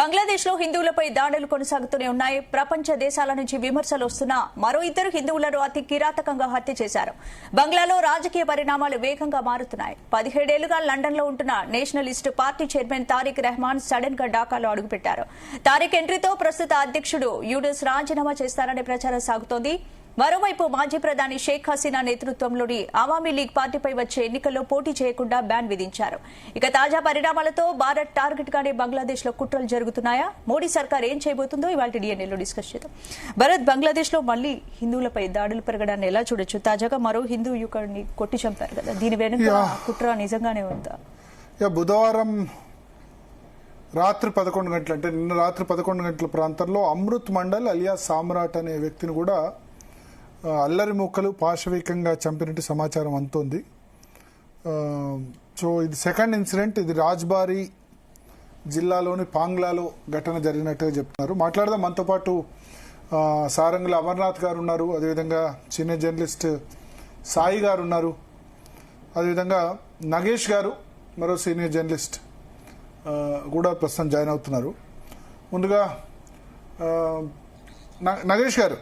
బంగ్లాదేశ్ లో హిందువులపై దాడులు కొనసాగుతూనే ఉన్నాయి. ప్రపంచ దేశాల నుంచి విమర్శలు వస్తున్నా మరో ఇద్దరు హిందువులను అతి కిరాతకంగా హత్య చేశారు. బంగ్లాలో రాజకీయ పరిణామాలు వేగంగా మారుతున్నాయి. 17 ఏళ్లుగా లండన్ లో ఉంటున్న nationalist party chairman Tarique Rahman sudden గా ఢాకాలో అడుగుపెట్టారు. తారిక్ ఎంట్రీతో ప్రస్తుత అధ్యక్షుడు యూనుస్ రాజీనామా చేస్తారనే ప్రచారం సాగుతోంది. మరోవైపు మాజీ ప్రధాని షేక్ హసీనా నేతృత్వంలోని అవామీ లీగ్ పార్టీపై వచ్చే ఎన్నికల్లో పోటీ చేయకుండా బ్యాన్ విధించారు. ఇక తాజా పరిణామాలతో భారత్ టార్గెట్ గానే బంగ్లాదేశ్ లో కుట్రలు జరుగుతున్నాయా? మోడీ సర్కార్ ఏం చేయబోతుందో ఇవాళ డిఎన్ఏలో డిస్కస్ చేద్దాం. భరత్, బంగ్లాదేశ్ లో మళ్లీ హిందువులపై దాడులు పెరగడాన్ని ఎలా చూడొచ్చు? తాజాగా మరో హిందూ యువకుడిని కొట్టి చంపారు కదా, దీని వెనుక కుట్ర నిజంగానే ఉందా? బుధవారం రాత్రి 11 గంటలు అంటే నిన్న రాత్రి 11 గంటల ప్రాంతంలో అమృత్ మండల్ అలియా సామ్రాట్ అనే వ్యక్తిని కూడా అల్లరి మూకలు పాశవికంగా చంపినట్టు సమాచారం అందుతోంది. సో ఇది సెకండ్ ఇన్సిడెంట్. ఇది రాజ్బారీ జిల్లాలోని పాంగ్లాలో ఘటన జరిగినట్టుగా చెప్తున్నారు. మాట్లాడదాం. మనతో పాటు సారంగుల అమర్నాథ్ గారు ఉన్నారు, అదేవిధంగా సీనియర్ జర్నలిస్ట్ సాయి గారు ఉన్నారు, అదేవిధంగా నగేష్ గారు మరో సీనియర్ జర్నలిస్ట్ కూడా ప్రస్తుతం జాయిన్ అవుతున్నారు. ముందుగా నగేష్ గారు,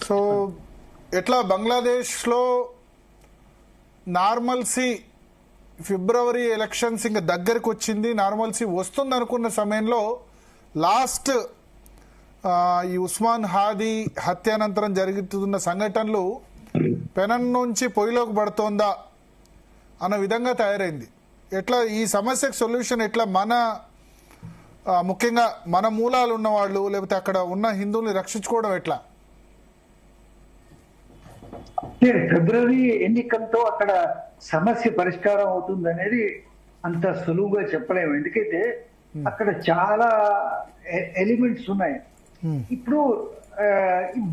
సో ఎట్లా బంగ్లాదేశ్లో నార్మల్సీ ఫిబ్రవరి ఎలక్షన్స్ ఇంకా దగ్గరకు వచ్చింది, నార్మల్సీ వస్తుంది అనుకున్న సమయంలో లాస్ట్ ఈ ఉస్మాన్ హాదీ హత్యానంతరం జరుగుతున్న సంఘటనలు పెనం నుంచి పొయ్యిలోకి పడుతోందా అన్న విధంగా తయారైంది. ఎట్లా ఈ సమస్యకు సొల్యూషన్ ఎట్లా ముఖ్యంగా మన మూలాలు ఉన్నవాళ్ళు లేకపోతే అక్కడ ఉన్న హిందువుల్ని రక్షించుకోవడం ఎట్లా? ఫిబ్రవరి ఎన్నికలతో అక్కడ సమస్య పరిష్కారం అవుతుంది అనేది అంత సులువుగా చెప్పలేము. ఎందుకైతే అక్కడ చాలా ఎలిమెంట్స్ ఉన్నాయి. ఇప్పుడు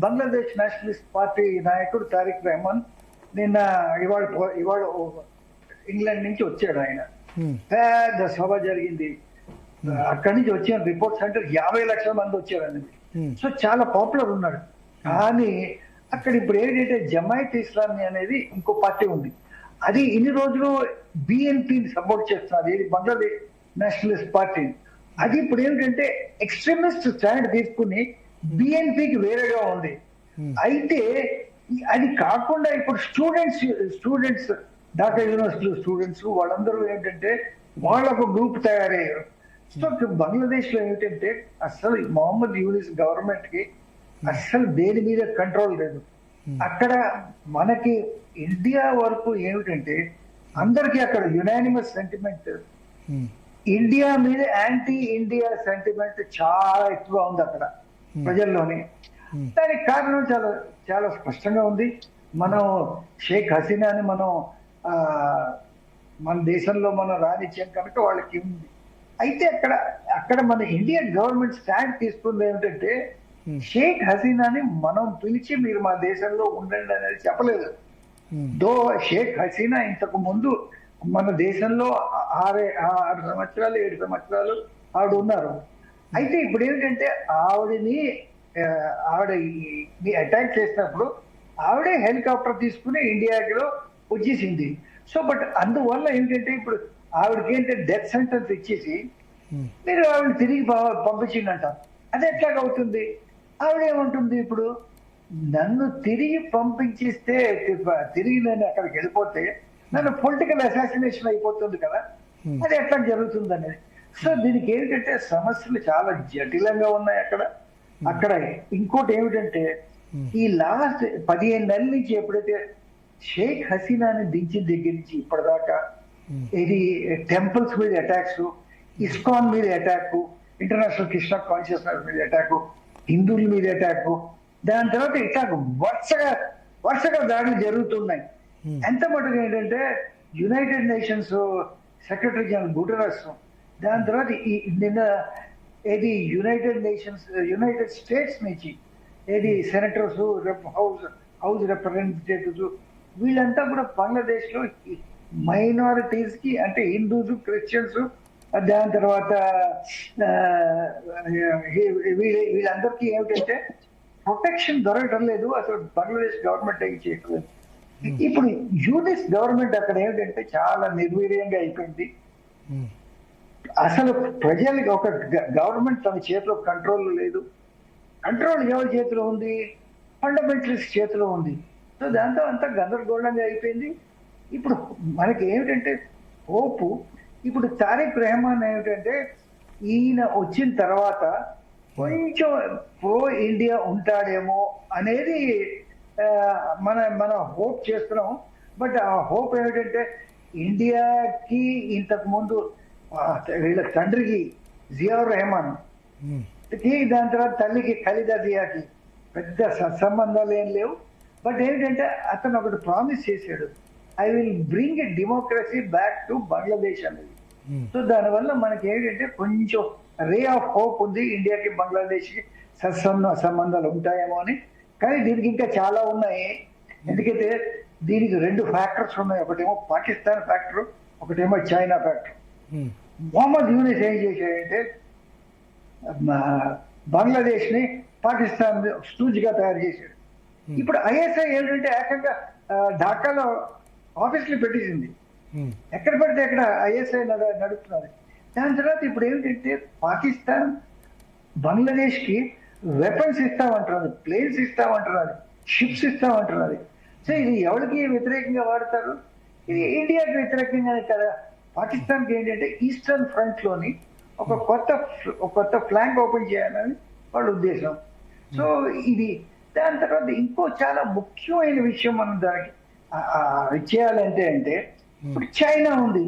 బంగ్లాదేశ్ నేషనలిస్ట్ పార్టీ నాయకుడు తారిక్ రెహమాన్ నిన్న ఇవాళ ఇంగ్లాండ్ నుంచి వచ్చాడు. ఆయన పెద్ద సభ జరిగింది. అక్కడి నుంచి వచ్చిన రిపోర్ట్స్ అంటే 50 లక్షల మంది వచ్చారు అనేది. సో చాలా పాపులర్ ఉన్నాడు. కానీ అక్కడ ఇప్పుడు ఏంటంటే జమాయత్ ఇస్లామీ అనేది ఇంకో పార్టీ ఉంది. అది ఇన్ని రోజులు బిఎన్పీని సపోర్ట్ చేస్తున్నది, ఇది బంగ్లాదేశ్ నేషనలిస్ట్ పార్టీ. అది ఇప్పుడు ఏంటంటే ఎక్స్ట్రీమిస్ట్ స్టాండ్ తీసుకుని బిఎన్పీకి వేరేగా ఉంది. అయితే అది కాకుండా ఇప్పుడు స్టూడెంట్స్ ఢాకా యూనివర్సిటీ స్టూడెంట్స్ వాళ్ళందరూ ఏంటంటే వాళ్ళకు గ్రూప్ తయారయ్యారు. సో బంగ్లాదేశ్ లో ఏంటంటే అసలు మొహమ్మద్ యూనిస్ గవర్నమెంట్ కి అస్సలు దేని మీద కంట్రోల్ లేదు. అక్కడ మనకి ఇండియా వరకు ఏమిటంటే అందరికీ అక్కడ యునానిమస్ సెంటిమెంట్, ఇండియా మీద యాంటీ ఇండియా సెంటిమెంట్ చాలా ఎక్కువ ఉంది అక్కడ ప్రజల్లోని. దానికి కారణం చాలా చాలా స్పష్టంగా ఉంది. మనం షేక్ హసీనాని మన దేశంలో మనం రానిచ్చాం కనుక వాళ్ళకి ఉంది. అయితే అక్కడ మన ఇండియన్ గవర్నమెంట్ స్టాండ్ తీసుకుంది ఏమిటంటే షేక్ హసీనాని మనం పిలిచి మీరు మా దేశంలో ఉండండి అనేది చెప్పలేదు. దో షేక్ హసీనా ఇంతకు ముందు మన దేశంలో 6 సంవత్సరాలు 7 సంవత్సరాలు ఆవిడ ఉన్నారు. అయితే ఇప్పుడు ఏంటంటే ఆవిడ అటాక్ చేసినప్పుడు ఆవిడే హెలికాప్టర్ తీసుకుని ఇండియాలో వచ్చేసింది. సో బట్ అందువల్ల ఏంటంటే ఇప్పుడు ఆవిడకి ఏంటంటే డెత్ సెంటెన్స్ ఇచ్చేసి మీరు ఆవిడ తిరిగి పంపించిందంటారు. అది ఎట్లాగవుతుంది? ఆవిడేమంటుంది, ఇప్పుడు నన్ను తిరిగి పంపించిస్తే తిరిగి నేను అక్కడికి వెళ్ళిపోతే నన్ను పొలిటికల్ అసాసినేషన్ అయిపోతుంది కదా, అది ఎట్లా జరుగుతుంది అనేది. సో దీనికి ఏంటంటే సమస్యలు చాలా జటిలంగా ఉన్నాయి అక్కడ. ఇంకోటి ఏమిటంటే ఈ లాస్ట్ 15 నెలల నుంచి ఎప్పుడైతే షేక్ హసీనాని దించిన దగ్గర నుంచి ఇప్పటిదాకా ఇది టెంపుల్స్ మీద అటాక్స్, ఇస్కాన్ మీద అటాక్, ఇంటర్నేషనల్ కృష్ణ కాన్షియస్నెస్ మీద అటాక్, హిందువుల మీద అటాక్, దాని తర్వాత ఇట్లా వరుసగా దాడులు జరుగుతున్నాయి. ఎంత మటుకు ఏంటంటే United nations secretary general Guterres, దాని తర్వాత నిన్న యునైటెడ్ స్టేట్స్ నుంచి సెనేటర్స్, హౌస్ రిప్రజెంటేటివ్స్, వీళ్ళంతా కూడా బంగ్లాదేశ్ లో మైనారిటీస్ కి అంటే హిందూస్, క్రిస్టియన్స్, దాని తర్వాత వీళ్ళందరికీ ఏమిటంటే ప్రొటెక్షన్ దొరకడం లేదు. అసలు బంగ్లాదేశ్ గవర్నమెంట్ ఏం చేయట్లేదు. ఇప్పుడు యూనిస్ గవర్నమెంట్ అక్కడ ఏమిటంటే చాలా నిర్వీర్యంగా అయిపోయింది. అసలు ప్రజలకి ఒక గవర్నమెంట్ తన చేతిలో కంట్రోల్ లేదు. కంట్రోల్ ఎవరి చేతిలో ఉంది? ఫండమెంటలిస్ట్ చేతిలో ఉంది. సో దాంతో అంతా గందరగోళంగా అయిపోయింది. ఇప్పుడు మనకి ఏమిటంటే హోపు, ఇప్పుడు తారిక్ రెహమాన్ ఏమిటంటే ఈయన వచ్చిన తర్వాత కొంచెం ప్రో ఇండియా ఉంటాడేమో అనేది మన హోప్ చేస్తున్నాం. బట్ ఆ హోప్ ఏమిటంటే ఇండియాకి ఇంతకు ముందు వీళ్ళ తండ్రికి జియాউর రెహమాన్ కి, దాని తర్వాత తల్లికి ఖలీదా జియాకి పెద్ద సత్సంబంధాలు ఏం లేవు. బట్ ఏంటంటే అతను ఒకటి ప్రామిస్ చేశాడు, I will bring a democracy back to Bangladesh అనేది. సో దానివల్ల మనకి ఏంటంటే కొంచెం రే ఆఫ్ హోప్ ఉంది, ఇండియాకి బంగ్లాదేశ్కి సంబంధాలు ఉంటాయేమో అని. కానీ దీనికి ఇంకా చాలా ఉన్నాయి. ఎందుకంటే దీనికి 2 ఫ్యాక్టర్స్ ఉన్నాయి. ఒకటేమో పాకిస్తాన్ ఫ్యాక్టర్, ఒకటేమో చైనా ఫ్యాక్టర్. మొహమ్మద్ యూనిస్ ఏం చేశాడంటే బంగ్లాదేశ్ ని పాకిస్తాన్ స్టూజ్గా తయారు చేశాడు. ఇప్పుడు ఐఎస్ఐ ఏంటంటే ఏకంగా ఢాకాలో ఆఫీసులు పెట్టేసింది. ఎక్కడ పడితే ఎక్కడ ఐఎస్ఐ నడుపుతున్నారు. దాని తర్వాత ఇప్పుడు ఏమిటంటే పాకిస్తాన్ బంగ్లాదేశ్ కి వెపన్స్ ఇస్తామంటున్నది, ప్లేన్స్ ఇస్తామంటున్నది, షిప్స్ ఇస్తామంటున్నది. సో ఇది ఎవరికి వ్యతిరేకంగా వాడతారు? ఇది ఇండియాకి వ్యతిరేకంగానే కదా. పాకిస్తాన్కి ఏంటంటే ఈస్టర్న్ ఫ్రంట్ లోని ఒక కొత్త ఫ్లాంక్ ఓపెన్ చేయాలని వాళ్ళ ఉద్దేశం. సో ఇది దాని తర్వాత ఇంకో చాలా ముఖ్యమైన విషయం మనం దానికి చేయాలంటే ఇప్పుడు చైనా ఉంది.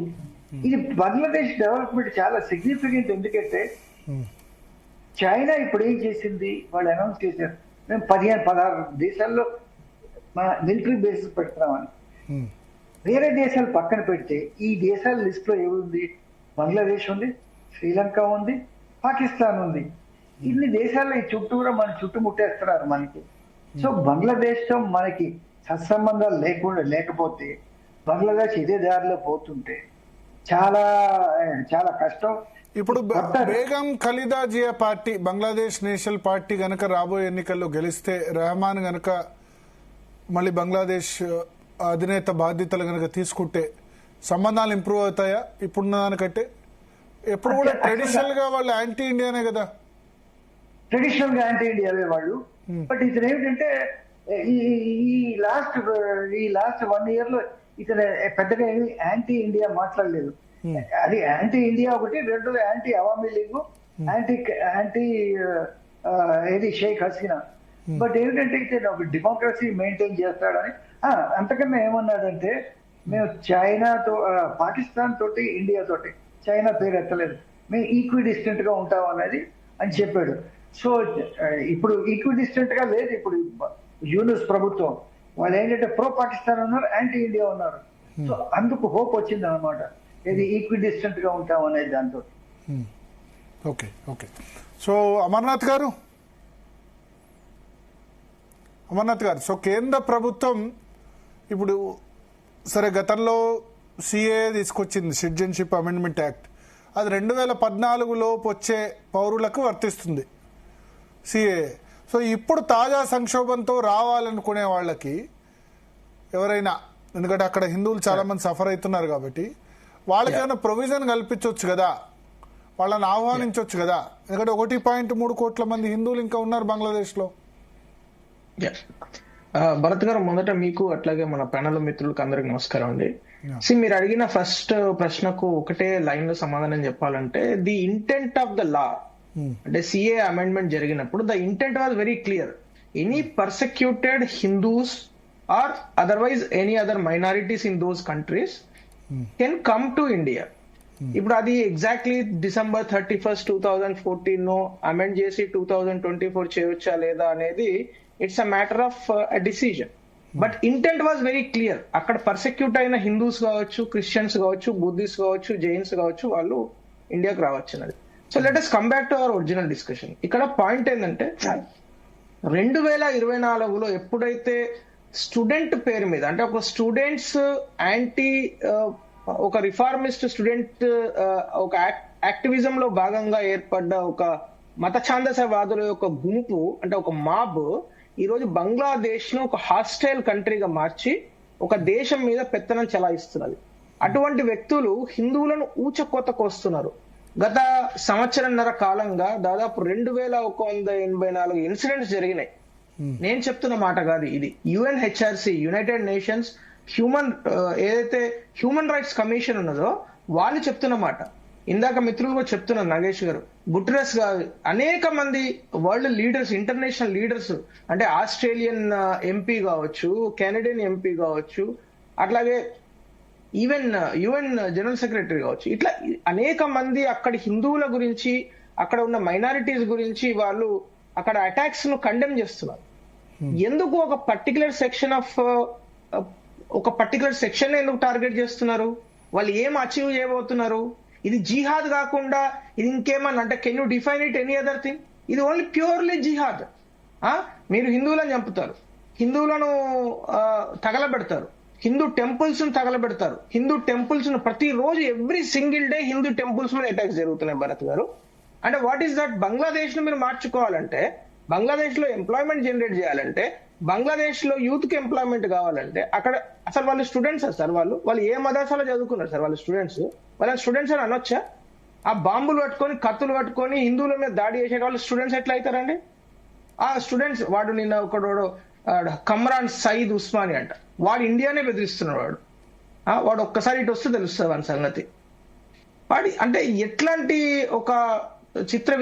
ఇది బంగ్లాదేశ్ డెవలప్మెంట్ చాలా సిగ్నిఫికెంట్. ఎందుకంటే చైనా ఇప్పుడు ఏం చేసింది, వాళ్ళు అనౌన్స్ చేశారు మేము 15-16 దేశాల్లో మన మిలిటరీ బేసెస్ పెడుతున్నామని. వేరే దేశాలు పక్కన పెడితే ఈ దేశాల లిస్ట్ లో ఏముంది? బంగ్లాదేశ్ ఉంది, శ్రీలంక ఉంది, పాకిస్తాన్ ఉంది. ఇన్ని దేశాల్లో ఈ చుట్టూరా మన చుట్టుముట్టేస్తున్నారు మనకి. సో బంగ్లాదేశ్ తో మనకి సత్సంబంధాలు లేకపోతే బంగ్లాదేశ్ ఇదే దారిలో పోతుంటే చాలా చాలా కష్టం. ఇప్పుడు Begum Khaleda Zia party, Bangladesh national party గనక రాబోయే ఎన్నికల్లో గెలిస్తే, రెహమాన్ గనక మళ్ళీ బంగ్లాదేశ్ అధినేత బాధ్యతలు గనక తీసుకుంటే సంబంధాలు ఇంప్రూవ్ అవుతాయా ఇప్పుడున్న దానికంటే? ఎప్పుడు కూడా ట్రెడిషనల్ గా వాళ్ళు యాంటీ ఇండియానే కదా. ట్రెడిషనల్ గా యాంటీ ఇండియావే వాళ్ళు. బట్ ఇతను ఏమిటంటే ఈ లాస్ట్ 1 year లో ఇతను పెద్దగా ఏమి యాంటీ ఇండియా మాట్లాడలేదు. అది యాంటీ ఇండియా ఒకటి, 2 యాంటీ అవామీ లీగ్, యాంటీ ఏది షేక్ హసీనా. బట్ ఏమిటంటే ఇతను ఒక డెమోక్రసీ మెయింటైన్ చేస్తాడని. అంతకన్నా ఏమన్నాడంటే మేము చైనాతో, పాకిస్తాన్ తోటి, ఇండియా తోటి, చైనా పేరు ఎత్తలేదు, మేము ఈక్విడిస్టెంట్ గా ఉంటాం అనేది అని చెప్పాడు. సో ఇప్పుడు ఈక్విడిస్టెంట్ గా లేదు. ఇప్పుడు యూనిస్ ప్రభుత్వం వాళ్ళు ఏంటంటే ప్రో పాకిస్తాన్ ఉన్నారు, యాంటీ ఇండియా ఉన్నారు. సో అందుకు హోప్ వచ్చింది అనమాట, ఇది ఈక్విడిస్టెంట్ గా ఉంటాం అనేది దాంతో. Okay okay. సో అమర్నాథ్ గారు, సో కేంద్ర ప్రభుత్వం ఇప్పుడు సరే గతంలో సిఏ తీసుకొచ్చింది, సిటిజన్షిప్ అమెండ్మెంట్ యాక్ట్. అది 2014లోపు వచ్చే పౌరులకు వర్తిస్తుంది సిఏ. సో ఇప్పుడు తాజా సంక్షోభంతో రావాలనుకునే వాళ్ళకి ఎవరైనా, ఎందుకంటే అక్కడ హిందువులు చాలా మంది సఫర్ అవుతున్నారు కాబట్టి వాళ్ళకైనా ప్రొవిజన్ కల్పించవచ్చు కదా, వాళ్ళని ఆహ్వానించవచ్చు కదా. ఎందుకంటే 1.3 కోట్ల మంది హిందువులు ఇంకా ఉన్నారు బంగ్లాదేశ్ లో. భరత్ గారు, మొదట మీకు అట్లాగే మన ప్యానల్ మిత్రులకు అందరికి నమస్కారం అండి. మీరు అడిగిన ఫస్ట్ ప్రశ్నకు ఒకటే లైన్ లో సమాధానం చెప్పాలంటే, the intent of the law అంటే సిఏ అమెండ్మెంట్ జరిగినప్పుడు the intent was very clear. Any persecuted Hindus or otherwise any other minorities in those countries can come to India. ఇప్పుడు అది ఎగ్జాక్ట్లీ December 31st, 2014 అమెండ్ చేసి 2024 చేయవచ్చా లేదా అనేది it's a matter of decision. But intent was very clear. అక్కడ పర్సెక్యూట్ అయిన Hindus కావచ్చు, Christians కావచ్చు, బుద్ధిస్ట్ కావచ్చు, జైన్స్ కావచ్చు, వాళ్ళు ఇండియాకి రావచ్చు అన్నది. So let us come back to our original discussion. ఇక్కడ పాయింట్ ఏంటంటే 2024లో ఎప్పుడైతే స్టూడెంట్ పేరు మీద, అంటే ఒక స్టూడెంట్స్ యాంటీ, ఒక రిఫార్మిస్ట్ స్టూడెంట్, ఒక యాక్టివిజం లో భాగంగా ఏర్పడ్డ ఒక మత ఛాందసవాదుల యొక్క గుంపు, అంటే ఒక మాబ్ ఈ రోజు బంగ్లాదేశ్ ను ఒక హాస్టైల్ కంట్రీగా మార్చి ఒక దేశం మీద పెత్తనం చెలాయిస్తున్నది. అటువంటి వ్యక్తులు హిందువులను ఊచకొత్తకొస్తున్నారు. గత సంవత్సరంన్నర కాలంగా దాదాపు 2184 ఇన్సిడెంట్స్ జరిగినాయి. నేను చెప్తున్న మాట కాదు ఇది. UNHRC, యునైటెడ్ నేషన్స్ ఏదైతే హ్యూమన్ రైట్స్ కమిషన్ ఉన్నదో వాళ్ళు చెప్తున్న మాట. ఇందాక మిత్రులు కూడా చెప్తున్నారు, నాగేష్ గారు, గుటెరస్ గారు, అనేక మంది వరల్డ్ లీడర్స్, ఇంటర్నేషనల్ లీడర్స్, అంటే ఆస్ట్రేలియన్ ఎంపీ కావచ్చు, కెనడియన్ ఎంపీ కావచ్చు, అట్లాగే ఈవెన్ UN జనరల్ సెక్రటరీ కావచ్చు, ఇట్లా అనేక మంది అక్కడి హిందువుల గురించి, అక్కడ ఉన్న మైనారిటీస్ గురించి వాళ్ళు అక్కడ అటాక్స్ ను కండెమ్ చేస్తున్నారు. ఎందుకు ఒక పర్టికులర్ సెక్షన్ ఎందుకు టార్గెట్ చేస్తున్నారు? వాళ్ళు ఏం అచీవ్ చేయబోతున్నారు? ఇది జిహాద్ కాకుండా ఇది ఇంకేమన్నా అంటే, can you define it any other thing? ఇది ఓన్లీ ప్యూర్లీ జిహాద్. మీరు హిందువులను చంపుతారు, హిందువులను తగలబెడతారు, హిందూ టెంపుల్స్ ను తగలబెడతారు, హిందూ టెంపుల్స్ ను ప్రతిరోజు every single day Hindu temples మీద అటాక్స్ జరుగుతున్నాయి భరత్ గారు. అంటే వాట్ ఈస్ దట్? బంగ్లాదేశ్ ను మీరు మార్చుకోవాలంటే, బంగ్లాదేశ్ లో ఎంప్లాయ్మెంట్ జనరేట్ చేయాలంటే, బంగ్లాదేశ్ లో యూత్ కి ఎంప్లాయ్మెంట్ కావాలంటే, అక్కడ అసలు వాళ్ళు స్టూడెంట్స్ సార్, వాళ్ళు ఏ మదర్సాలో చదువుకున్నారు సార్? వాళ్ళ స్టూడెంట్స్ అని అనొచ్చా? ఆ బాంబులు పట్టుకొని, కత్తులు పట్టుకొని హిందువుల మీద దాడి చేసే వాళ్ళు స్టూడెంట్స్ ఎట్లా అవుతారండి? ఆ స్టూడెంట్స్, వాడు నిన్న ఒకడు కమ్రాన్ సయీద్ ఉస్మాని అంట, వాడు ఇండియానే బెదిరిస్తున్నాడు. వాడు ఒక్కసారి ఇటు వస్తే తెలుస్తుంది వాడి సంగతి. వాడి అంటే ఎట్లాంటి ఒక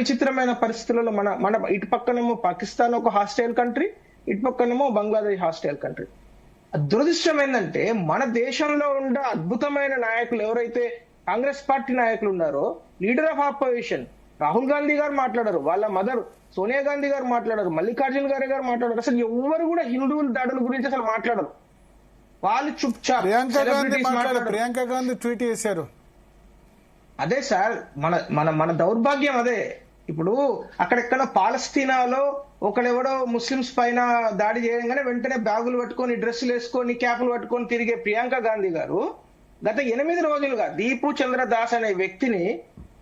విచిత్రమైన పరిస్థితులలో మన ఇటు పక్కనేమో పాకిస్తాన్ ఒక హాస్టైల్ కంట్రీ, ఇటు పక్కనేమో బంగ్లాదేశ్ హాస్టైల్ కంట్రీ. దురదృష్టం ఏంటంటే, మన దేశంలో ఉన్న అద్భుతమైన నాయకులు ఎవరైతే కాంగ్రెస్ పార్టీ నాయకులు ఉన్నారో, leader of opposition Rahul Gandhi గారు మాట్లాడారు, వాళ్ళ మదర్ సోనియా గాంధీ గారు మాట్లాడారు, మల్లికార్జున గారు మాట్లాడారు. అసలు ఎవరు కూడా హిందువుల దాడుల గురించి అసలు మాట్లాడరు. వాళ్ళు చుప్చాప్. ప్రియాంక గాంధీ ట్వీట్ చేశారు. అదే సార్, మన దౌర్భాగ్యం అదే. ఇప్పుడు అక్కడెక్కడ పాలస్తీనాలో ఒకడెవడో ముస్లిమ్స్ పైన దాడి చేయగానే వెంటనే బ్యాగులు పట్టుకొని, డ్రెస్సులు వేసుకొని, క్యాపులు పట్టుకొని తిరిగే ప్రియాంక గాంధీ గారు గత 8 రోజులుగా దీపు చంద్రదాస్ అనే వ్యక్తిని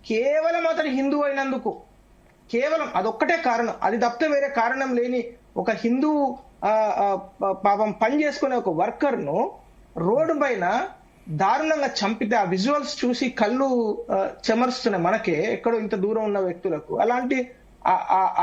కేవలం అతను హిందూ అయినందుకు, కేవలం అదొక్కటే కారణం, అది తప్పితే వేరే కారణం లేని ఒక హిందూ పాపం పని చేసుకునే ఒక వర్కర్ ను రోడ్డు పైన దారుణంగా చంపితే ఆ విజువల్స్ చూసి కళ్ళు చెమరుస్తున్నాయి మనకే, ఎక్కడో ఇంత దూరం ఉన్న వ్యక్తులకు. అలాంటి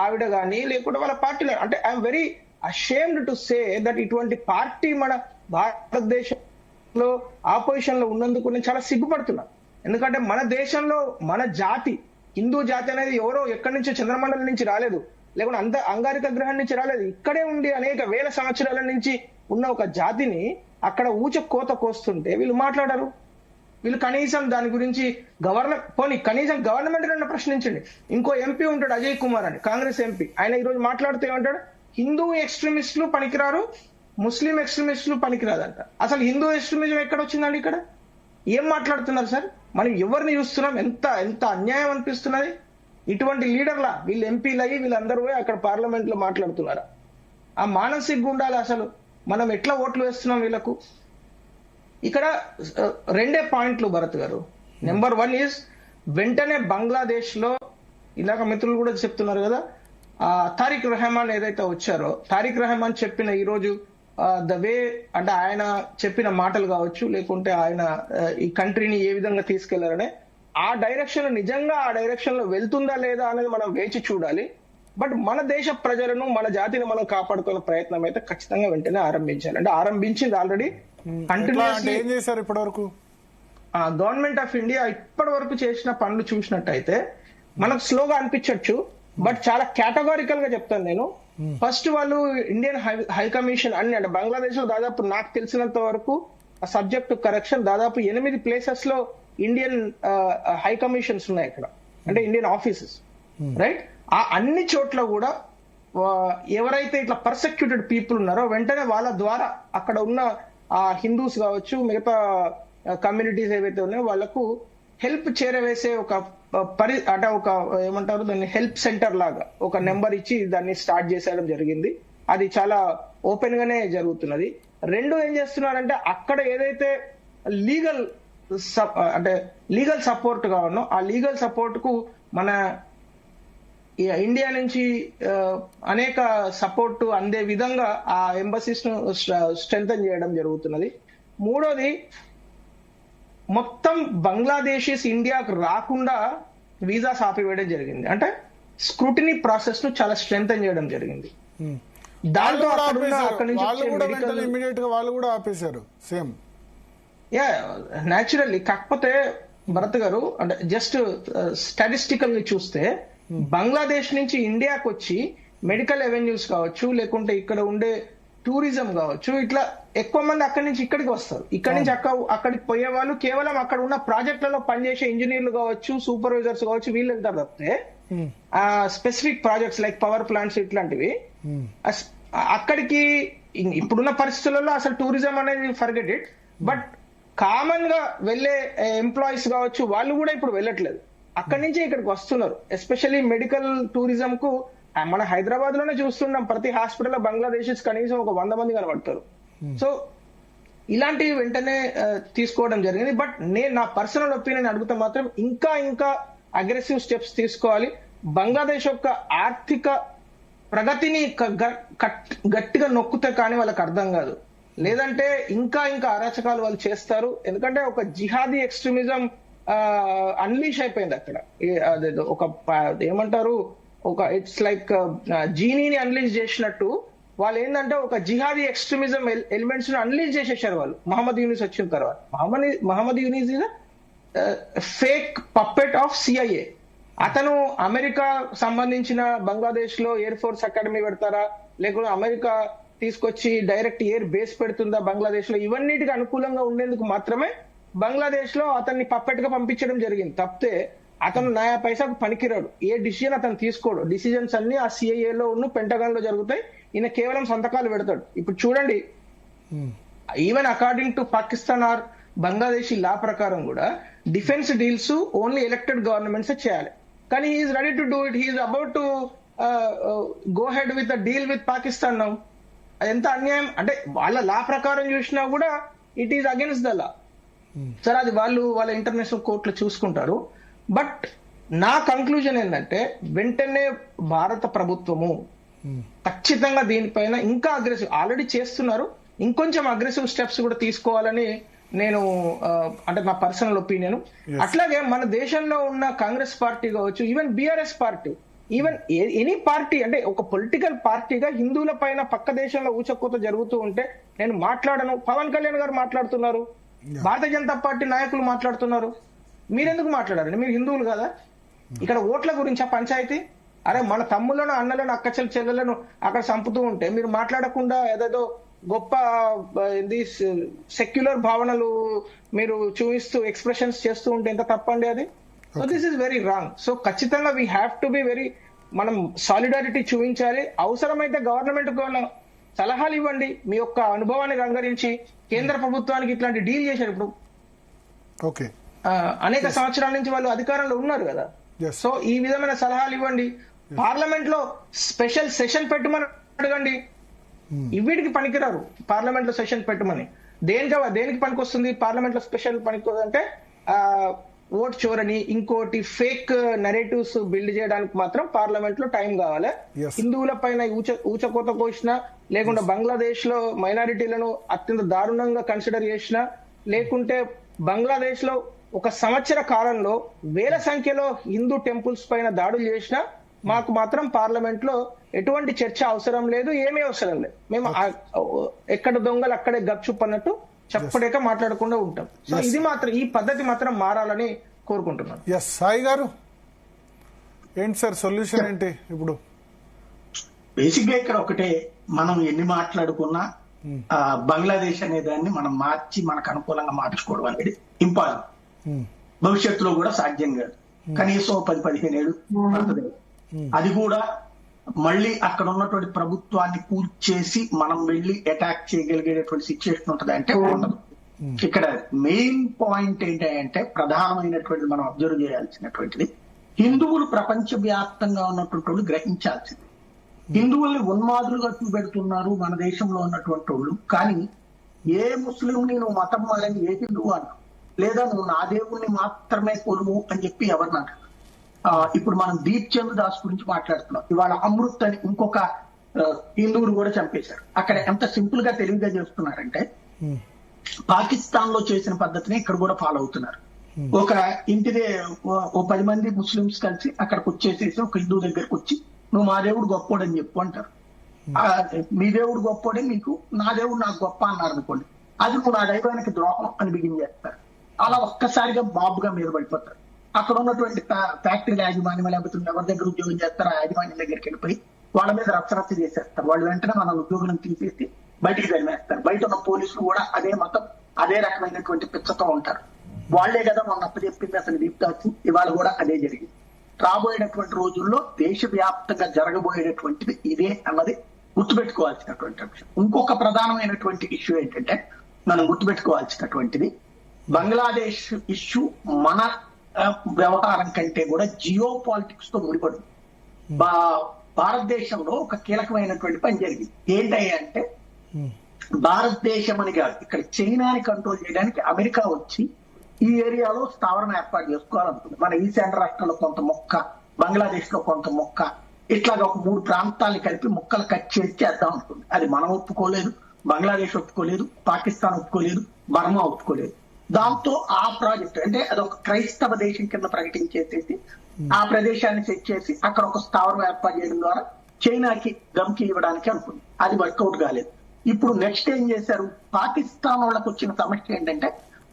ఆవిడ గాని లేకుంటే వాళ్ళ పార్టీలో, అంటే I'm very ashamed to say that ఇటువంటి పార్టీ మన భారతదేశంలో ఆపోజిషన్ లో ఉన్నందుకు నేను చాలా సిగ్గుపడుతున్నా. ఎందుకంటే మన దేశంలో మన జాతి, హిందూ జాతి అనేది ఎవరో ఎక్కడి నుంచో చంద్రమండలం నుంచి రాలేదు, లేకుంటే అంగారిక గ్రహం నుంచి రాలేదు. ఇక్కడే ఉండి అనేక వేల సంవత్సరాల నుంచి ఉన్న ఒక జాతిని అక్కడ ఊచ కోత కోస్తుంటే వీళ్ళు మాట్లాడారు. వీళ్ళు కనీసం దాని గురించి కనీసం గవర్నమెంట్ ప్రశ్నించండి. ఇంకో ఎంపీ ఉంటాడు అజయ్ కుమార్ అని, కాంగ్రెస్ ఎంపీ, ఆయన ఈ రోజు మాట్లాడుతూ ఏమంటాడు, హిందూ ఎక్స్ట్రీమిస్టులు పనికిరారు, ముస్లిం ఎక్స్ట్రీమిస్టులు పనికిరాదంట. అసలు హిందూ ఎక్స్ట్రీమిజం ఎక్కడ వచ్చిందండి? ఇక్కడ ఏం మాట్లాడుతున్నారు సార్? మనం ఎవరిని చూస్తున్నాం? ఎంత అన్యాయం అనిపిస్తున్నది. ఇటువంటి లీడర్లా వీళ్ళు ఎంపీలు అయ్యి వీళ్ళందరూ అక్కడ పార్లమెంట్ లో మాట్లాడుతున్నారా? ఆ మానసిక ఉండాలి. అసలు మనం ఎట్లా ఓట్లు వేస్తున్నాం వీళ్ళకు? ఇక్కడ 2 పాయింట్లు భరత్ గారు. నెంబర్ 1 ఈజ్, వెంటనే బంగ్లాదేశ్ లో ఇలాగ మిత్రులు కూడా చెప్తున్నారు కదా, తారిక్ రెహమాన్ ఏదైతే వచ్చారో, తారిక్ రెహమాన్ చెప్పిన ఈ రోజు ద వే, అంటే ఆయన చెప్పిన మాటలు కావచ్చు, లేకుంటే ఆయన ఈ కంట్రీని ఏ విధంగా తీసుకెళ్లారనే ఆ డైరెక్షన్ నిజంగా ఆ డైరెక్షన్ లో వెళ్తుందా లేదా అనేది మనం వేచి చూడాలి. బట్ మన దేశ ప్రజలను, మన జాతిని మనం కాపాడుకునే ప్రయత్నం అయితే ఖచ్చితంగా వెంటనే ఆరంభించాలి. అంటే ఆరంభించింది ఆల్రెడీ. ఏం చేశారు ఇప్పటి వరకు? గవర్నమెంట్ ఆఫ్ ఇండియా ఇప్పటి వరకు చేసిన పనులు చూసినట్టయితే మనకు స్లోగా అనిపించవచ్చు, బట్ చాలా కేటగారికల్ గా చెప్తాను నేను. ఫస్ట్ వాళ్ళు ఇండియన్ హై కమిషన్ అంటే బంగ్లాదేశ్ లో దాదాపు నాకు తెలిసినంత వరకు సబ్జెక్ట్ కరెక్షన్ దాదాపు 8 ప్లేసెస్ లో ఇండియన్ హై కమిషన్స్ ఉన్నాయి ఇక్కడ, అంటే ఇండియన్ ఆఫీసెస్, రైట్? ఆ అన్ని చోట్ల కూడా ఎవరైతే ఇట్లా పర్సెక్యూటెడ్ పీపుల్ ఉన్నారో వెంటనే వాళ్ళ ద్వారా అక్కడ ఉన్న హిందూస్ కావచ్చు, మిగతా కమ్యూనిటీస్ ఏవైతే ఉన్నాయో వాళ్లకు హెల్ప్ చేరవేసే ఒక అంటే ఒక ఏమంటారు దాన్ని, హెల్ప్ సెంటర్ లాగా ఒక నెంబర్ ఇచ్చి దాన్ని స్టార్ట్ చేసేయడం జరిగింది. అది చాలా ఓపెన్ గానే జరుగుతున్నది. 2 ఏం చేస్తున్నారంటే, అక్కడ ఏదైతే లీగల్ సపోర్ట్ కావాలో ఆ లీగల్ సపోర్ట్ కు మన ఇండియా నుంచి అనేక సపోర్ట్ అందే విధంగా ఆ ఎంబసీస్ ను స్ట్రెంథన్ చేయడం జరుగుతున్నది. 3వది, మొత్తం బంగ్లాదేశీస్ ఇండియాకు రాకుండా వీసాస్ ఆపివేయడం జరిగింది. అంటే స్క్రూటినీ ప్రాసెస్ ను చాలా స్ట్రెంథెన్ చేయడం జరిగింది. దాంతో ఇమీడియట్ గా వాళ్ళు కూడా ఆపేశారు సేమ్. న్యాచురల్లీ. కాకపోతే భరత్ గారు అంటే జస్ట్ స్టాటిస్టికల్ గా చూస్తే బంగ్లాదేశ్ నుంచి ఇండియాకి వచ్చి మెడికల్ అవెన్యూస్ కావచ్చు, లేకుంటే ఇక్కడ ఉండే టూరిజం కావచ్చు, ఇట్లా ఎక్కువ మంది అక్కడి నుంచి ఇక్కడికి వస్తారు. ఇక్కడి నుంచి అక్కడికి పోయే వాళ్ళు కేవలం అక్కడ ఉన్న ప్రాజెక్టులలో పనిచేసే ఇంజనీర్లు కావచ్చు, సూపర్వైజర్స్ కావచ్చు, వీళ్ళు వెళ్తారు తప్పితే specific projects like power plants ఇట్లాంటివి అక్కడికి ఇప్పుడున్న పరిస్థితులలో అసలు టూరిజం అనేది ఫర్గెట్ ఇట్. బట్ కామన్ గా వెళ్లే ఎంప్లాయీస్ కావచ్చు, వాళ్ళు కూడా ఇప్పుడు వెళ్ళట్లేదు, అక్కడి నుంచి ఇక్కడికి వస్తున్నారు. ఎస్పెషల్లీ మెడికల్ టూరిజం కు మన హైదరాబాద్ లోనే చూస్తున్నాం, ప్రతి హాస్పిటల్లో బంగ్లాదేశీస్ కనీసం ఒక 100 మంది కనబడతారు. సో ఇలాంటివి వెంటనే తీసుకోవడం జరిగింది. బట్ నేను నా పర్సనల్ ఒపీనియన్ అడుగుతా మాత్రం ఇంకా అగ్రెసివ్ స్టెప్స్ తీసుకోవాలి. బంగ్లాదేశ్ యొక్క ఆర్థిక ప్రగతిని గట్టిగా నొక్కుతే కానీ వాళ్ళకి అర్థం కాదు, లేదంటే ఇంకా అరాచకాలు వాళ్ళు చేస్తారు. ఎందుకంటే ఒక జిహాదీ ఎక్స్ట్రీమిజం అన్లీష్ అయిపోయింది అక్కడ. అదేదో ఒక ఏమంటారు, ఒక ఇట్స్ లైక్ జీనీని అన్లీష్ చేసినట్టు వాళ్ళు ఏంటంటే ఒక జిహాదీ ఎక్స్ట్రీమిజం ఎలిమెంట్స్ ను అన్లీష్ చేసేసారు వాళ్ళు మహమ్మద్ యూనిస్ వచ్చిన తర్వాత. Muhammad Yunus is fake puppet of CIA. అతను అమెరికా సంబంధించిన బంగ్లాదేశ్ లో ఎయిర్ ఫోర్స్ అకాడమీ పెడతారా, లేకుంటే అమెరికా తీసుకొచ్చి డైరెక్ట్ ఎయిర్ బేస్ పెడుతుందా బంగ్లాదేశ్ లో, ఇవన్నిటికి అనుకూలంగా ఉండేందుకు మాత్రమే బంగ్లాదేశ్ లో అతన్ని పప్పెట్ గా పంపించడం జరిగింది. తప్పితే అతను నయా పైసాకు పనికిరాడు, ఏ డిసిజన్ అతను తీసుకోడు. డిసిజన్స్ అన్ని ఆ సిఐఏలో ఉన్న పెంటగాన్ లో జరుగుతాయి, ఈయన కేవలం సంతకాలు పెడతాడు. ఇప్పుడు చూడండి, even according to Pakistan or Bangladeshi law ప్రకారం కూడా defence deals only elected governments చేయాలి. కానీ he's ready to do it, he's about to go head with a deal with Pakistan now. అది ఎంత అన్యాయం అంటే, వాళ్ళ లా ప్రకారం చూసినా కూడా it is against the law. సరే, అది వాళ్ళ ఇంటర్నేషనల్ కోర్టులో చూసుకుంటారు. బట్ నా కంక్లూజన్ ఏంటంటే, వెంటనే భారత ప్రభుత్వము ఖచ్చితంగా దీనిపైన ఇంకా అగ్రెసివ్, ఆల్రెడీ చేస్తున్నారు, ఇంకొంచెం అగ్రెసివ్ స్టెప్స్ కూడా తీసుకోవాలని నేను అంటే నా పర్సనల్ ఒపీనియన్. అట్లాగే మన దేశంలో ఉన్న కాంగ్రెస్ పార్టీ కావచ్చు, even BRS party, even any party, అంటే ఒక పొలిటికల్ పార్టీగా హిందువుల పైన పక్క దేశంలో ఊచకోత జరుగుతూ ఉంటే నేను మాట్లాడను. పవన్ కళ్యాణ్ గారు మాట్లాడుతున్నారు, భారతీయ జనతా పార్టీ నాయకులు మాట్లాడుతున్నారు, మీరెందుకు మాట్లాడారండి? మీరు హిందువులు కదా? ఇక్కడ ఓట్ల గురించా పంచాయతీ? అరే, మన తమ్ములను, అన్నలను, అక్కచెల్లి చెల్లెలను అక్కడ చంపుతూ ఉంటే మీరు మాట్లాడకుండా ఏదేదో గొప్ప సెక్యులర్ భావనలు మీరు చూపిస్తూ ఎక్స్ప్రెషన్స్ చేస్తూ ఉంటే ఎంత తప్పండి అది? So this is very wrong. So ఖచ్చితంగా we have to be very, మనం సాలిడారిటీ చూపించాలి. అవసరమైతే గవర్నమెంట్ సలహాలు ఇవ్వండి, మీ యొక్క అనుభవాన్ని రంగరించి. కేంద్ర ప్రభుత్వానికి ఇట్లాంటి డీల్ చేశారు ఇప్పుడు, అనేక సంవత్సరాల నుంచి వాళ్ళు అధికారంలో ఉన్నారు కదా. సో ఈ విధమైన సలహాలు ఇవ్వండి. పార్లమెంట్ లో స్పెషల్ సెషన్ పెట్టమని అడగండి. వీటికి పనికిరారు పార్లమెంట్ లో సెషన్ పెట్టమని. దేనికి పనికొస్తుంది పార్లమెంట్ లో స్పెషల్ పనికొస్తుందంటే ఓట్ చోరని, ఇంకోటి ఫేక్ నెరేటివ్స్ బిల్డ్ చేయడానికి మాత్రం పార్లమెంట్ లో టైం కావాలి. హిందువుల పైన ఊచకోత కోసినా, లేకుంటే బంగ్లాదేశ్ లో మైనారిటీలను అత్యంత దారుణంగా కన్సిడర్ చేసినా, లేకుంటే బంగ్లాదేశ్ లో ఒక సంవత్సర కాలంలో వేల సంఖ్యలో హిందూ టెంపుల్స్ పైన దాడులు చేసినా మాకు మాత్రం పార్లమెంట్ లో ఎటువంటి చర్చ అవసరం లేదు, ఏమీ అవసరం లేదు. మేము ఎక్కడ దొంగలు అక్కడే గప్చుప్ అన్నట్టు చెప్పలేక మాట్లాడకుండా ఉంటాం. సో ఇది మాత్రం, ఈ పద్ధతి మాత్రం మారాలని కోరుకుంటున్నాను. సాయి గారు ఏంటి సార్ సొల్యూషన్ ఏంటి ఇప్పుడు? బేసిక్ గా ఇక్కడ ఒకటే, మనం ఎన్ని మాట్లాడుకున్నా బంగ్లాదేశ్ అనే దాన్ని మనం మార్చి మనకు అనుకూలంగా మార్చుకోవడం అనేది ఇంపాసిబుల్. భవిష్యత్తులో కూడా సాధ్యం కాదు. కనీసం 10-15 ఏళ్ళు పడుతుంది. అది కూడా మళ్ళీ అక్కడ ఉన్నటువంటి ప్రభుత్వాన్ని కూల్చేసి మనం వెళ్ళి అటాక్ చేయగలిగేటువంటి సిచ్యువేషన్ ఉంటుంది అంటే ఉండదు. ఇక్కడ మెయిన్ పాయింట్ ఏంటంటే, ప్రధానమైనటువంటి మనం అబ్జర్వ్ చేయాల్సినటువంటిది, హిందువులు ప్రపంచ వ్యాప్తంగా ఉన్నటువంటి వాళ్ళు గ్రహించాల్సింది. హిందువుల్ని ఉన్మాదులుగా చూపెడుతున్నారు మన దేశంలో ఉన్నటువంటి వాళ్ళు. కానీ ఏ ముస్లింని నువ్వు మతం మారని ఏ హిందువు అన్నా, లేదా నువ్వు నా దేవుణ్ణి మాత్రమే కొలువు అని చెప్పి ఎవరినన్నా. ఇప్పుడు మనం దీప్ చంద్ర దాస్ గురించి మాట్లాడుతున్నాం. ఇవాళ అమృత్ అని ఇంకొక హిందువులు కూడా చంపేశారు. అక్కడ ఎంత సింపుల్ గా తెలివిగా చేస్తున్నారంటే, పాకిస్తాన్ లో చేసిన పద్ధతిని ఇక్కడ కూడా ఫాలో అవుతున్నారు. ఒక ఇంటిదే ఓ 10 మంది ముస్లిమ్స్ కలిసి అక్కడికి వచ్చేసేసి ఒక హిందూ దగ్గరకు వచ్చి నువ్వు మా దేవుడు గొప్పోడని చెప్పు అంటారు. మీ దేవుడు గొప్పోడే, మీకు నా దేవుడు నాకు గొప్ప అన్నారు అనుకోండి, అది నువ్వు నా దైవానికి ద్రోహం అని బిగిన్ చేస్తారు. అలా ఒక్కసారిగా బాబుగా మీద పడిపోతారు. అక్కడ ఉన్నటువంటి ఫ్యాక్టరీ యాజమాన్యం లేకపోతే ఎవరి దగ్గర ఉద్యోగం చేస్తారో ఆ యాజమాన్యం దగ్గరికి వెళ్ళిపోయి వాళ్ళ మీద రచ్చరచ్చ చేసేస్తారు. వాళ్ళు వెంటనే మన ఉద్యోగులను తీసేసి బయటికి తరిమేస్తారు. బయట ఉన్న పోలీసులు కూడా అదే మతం అదే రకమైనటువంటి పిచ్చతో ఉంటారు. వాళ్లే కదా మొన్న అప్పచెప్పింది అసలు దీప్తాచి, ఇవాళ కూడా అదే జరిగింది. రాబోయేటటువంటి రోజుల్లో దేశవ్యాప్తంగా జరగబోయేటటువంటిది ఇదే అన్నది గుర్తుపెట్టుకోవాల్సినటువంటి అంశం. ఇంకొక ప్రధానమైనటువంటి ఇష్యూ ఏంటంటే మనం గుర్తుపెట్టుకోవాల్సినటువంటిది బంగ్లాదేశ్ ఇష్యూ మన వ్యవహారం కంటే కూడా జియో పాలిటిక్స్ తో ముడిపడు. భారతదేశంలో ఒక కీలకమైనటువంటి పని జరిగింది. ఏంటయ్యా అంటే భారతదేశం అని కాదు, ఇక్కడ చైనాని కంట్రోల్ చేయడానికి అమెరికా వచ్చి ఈ ఏరియాలో స్థావరం ఏర్పాటు చేసుకోవాలనుకుంది. మన ఈశాన్య రాష్ట్రంలో కొంత మొక్క, బంగ్లాదేశ్ లో కొంత మొక్క, ఇట్లాగా ఒక 3 ప్రాంతాలు కలిపి ముక్కలు కట్ చేసి చేద్దాం అనుకుంది. అది మనం ఒప్పుకోలేదు, బంగ్లాదేశ్ ఒప్పుకోలేదు, పాకిస్తాన్ ఒప్పుకోలేదు, బర్మా ఒప్పుకోలేదు. దాంతో ఆ ప్రాజెక్ట్ అంటే అదొక క్రైస్తవ దేశం కింద ప్రకటించేసేసి ఆ ప్రదేశాన్ని సెట్ చేసి అక్కడ ఒక స్థావరం ఏర్పాటు చేయడం ద్వారా చైనాకి గమ్కి ఇవ్వడానికి అనుకుంది. అది వర్కౌట్ కాలేదు. ఇప్పుడు నెక్స్ట్ ఏం చేశారు, పాకిస్తాన్ వాళ్ళకి వచ్చిన సమస్య ఏంటంటే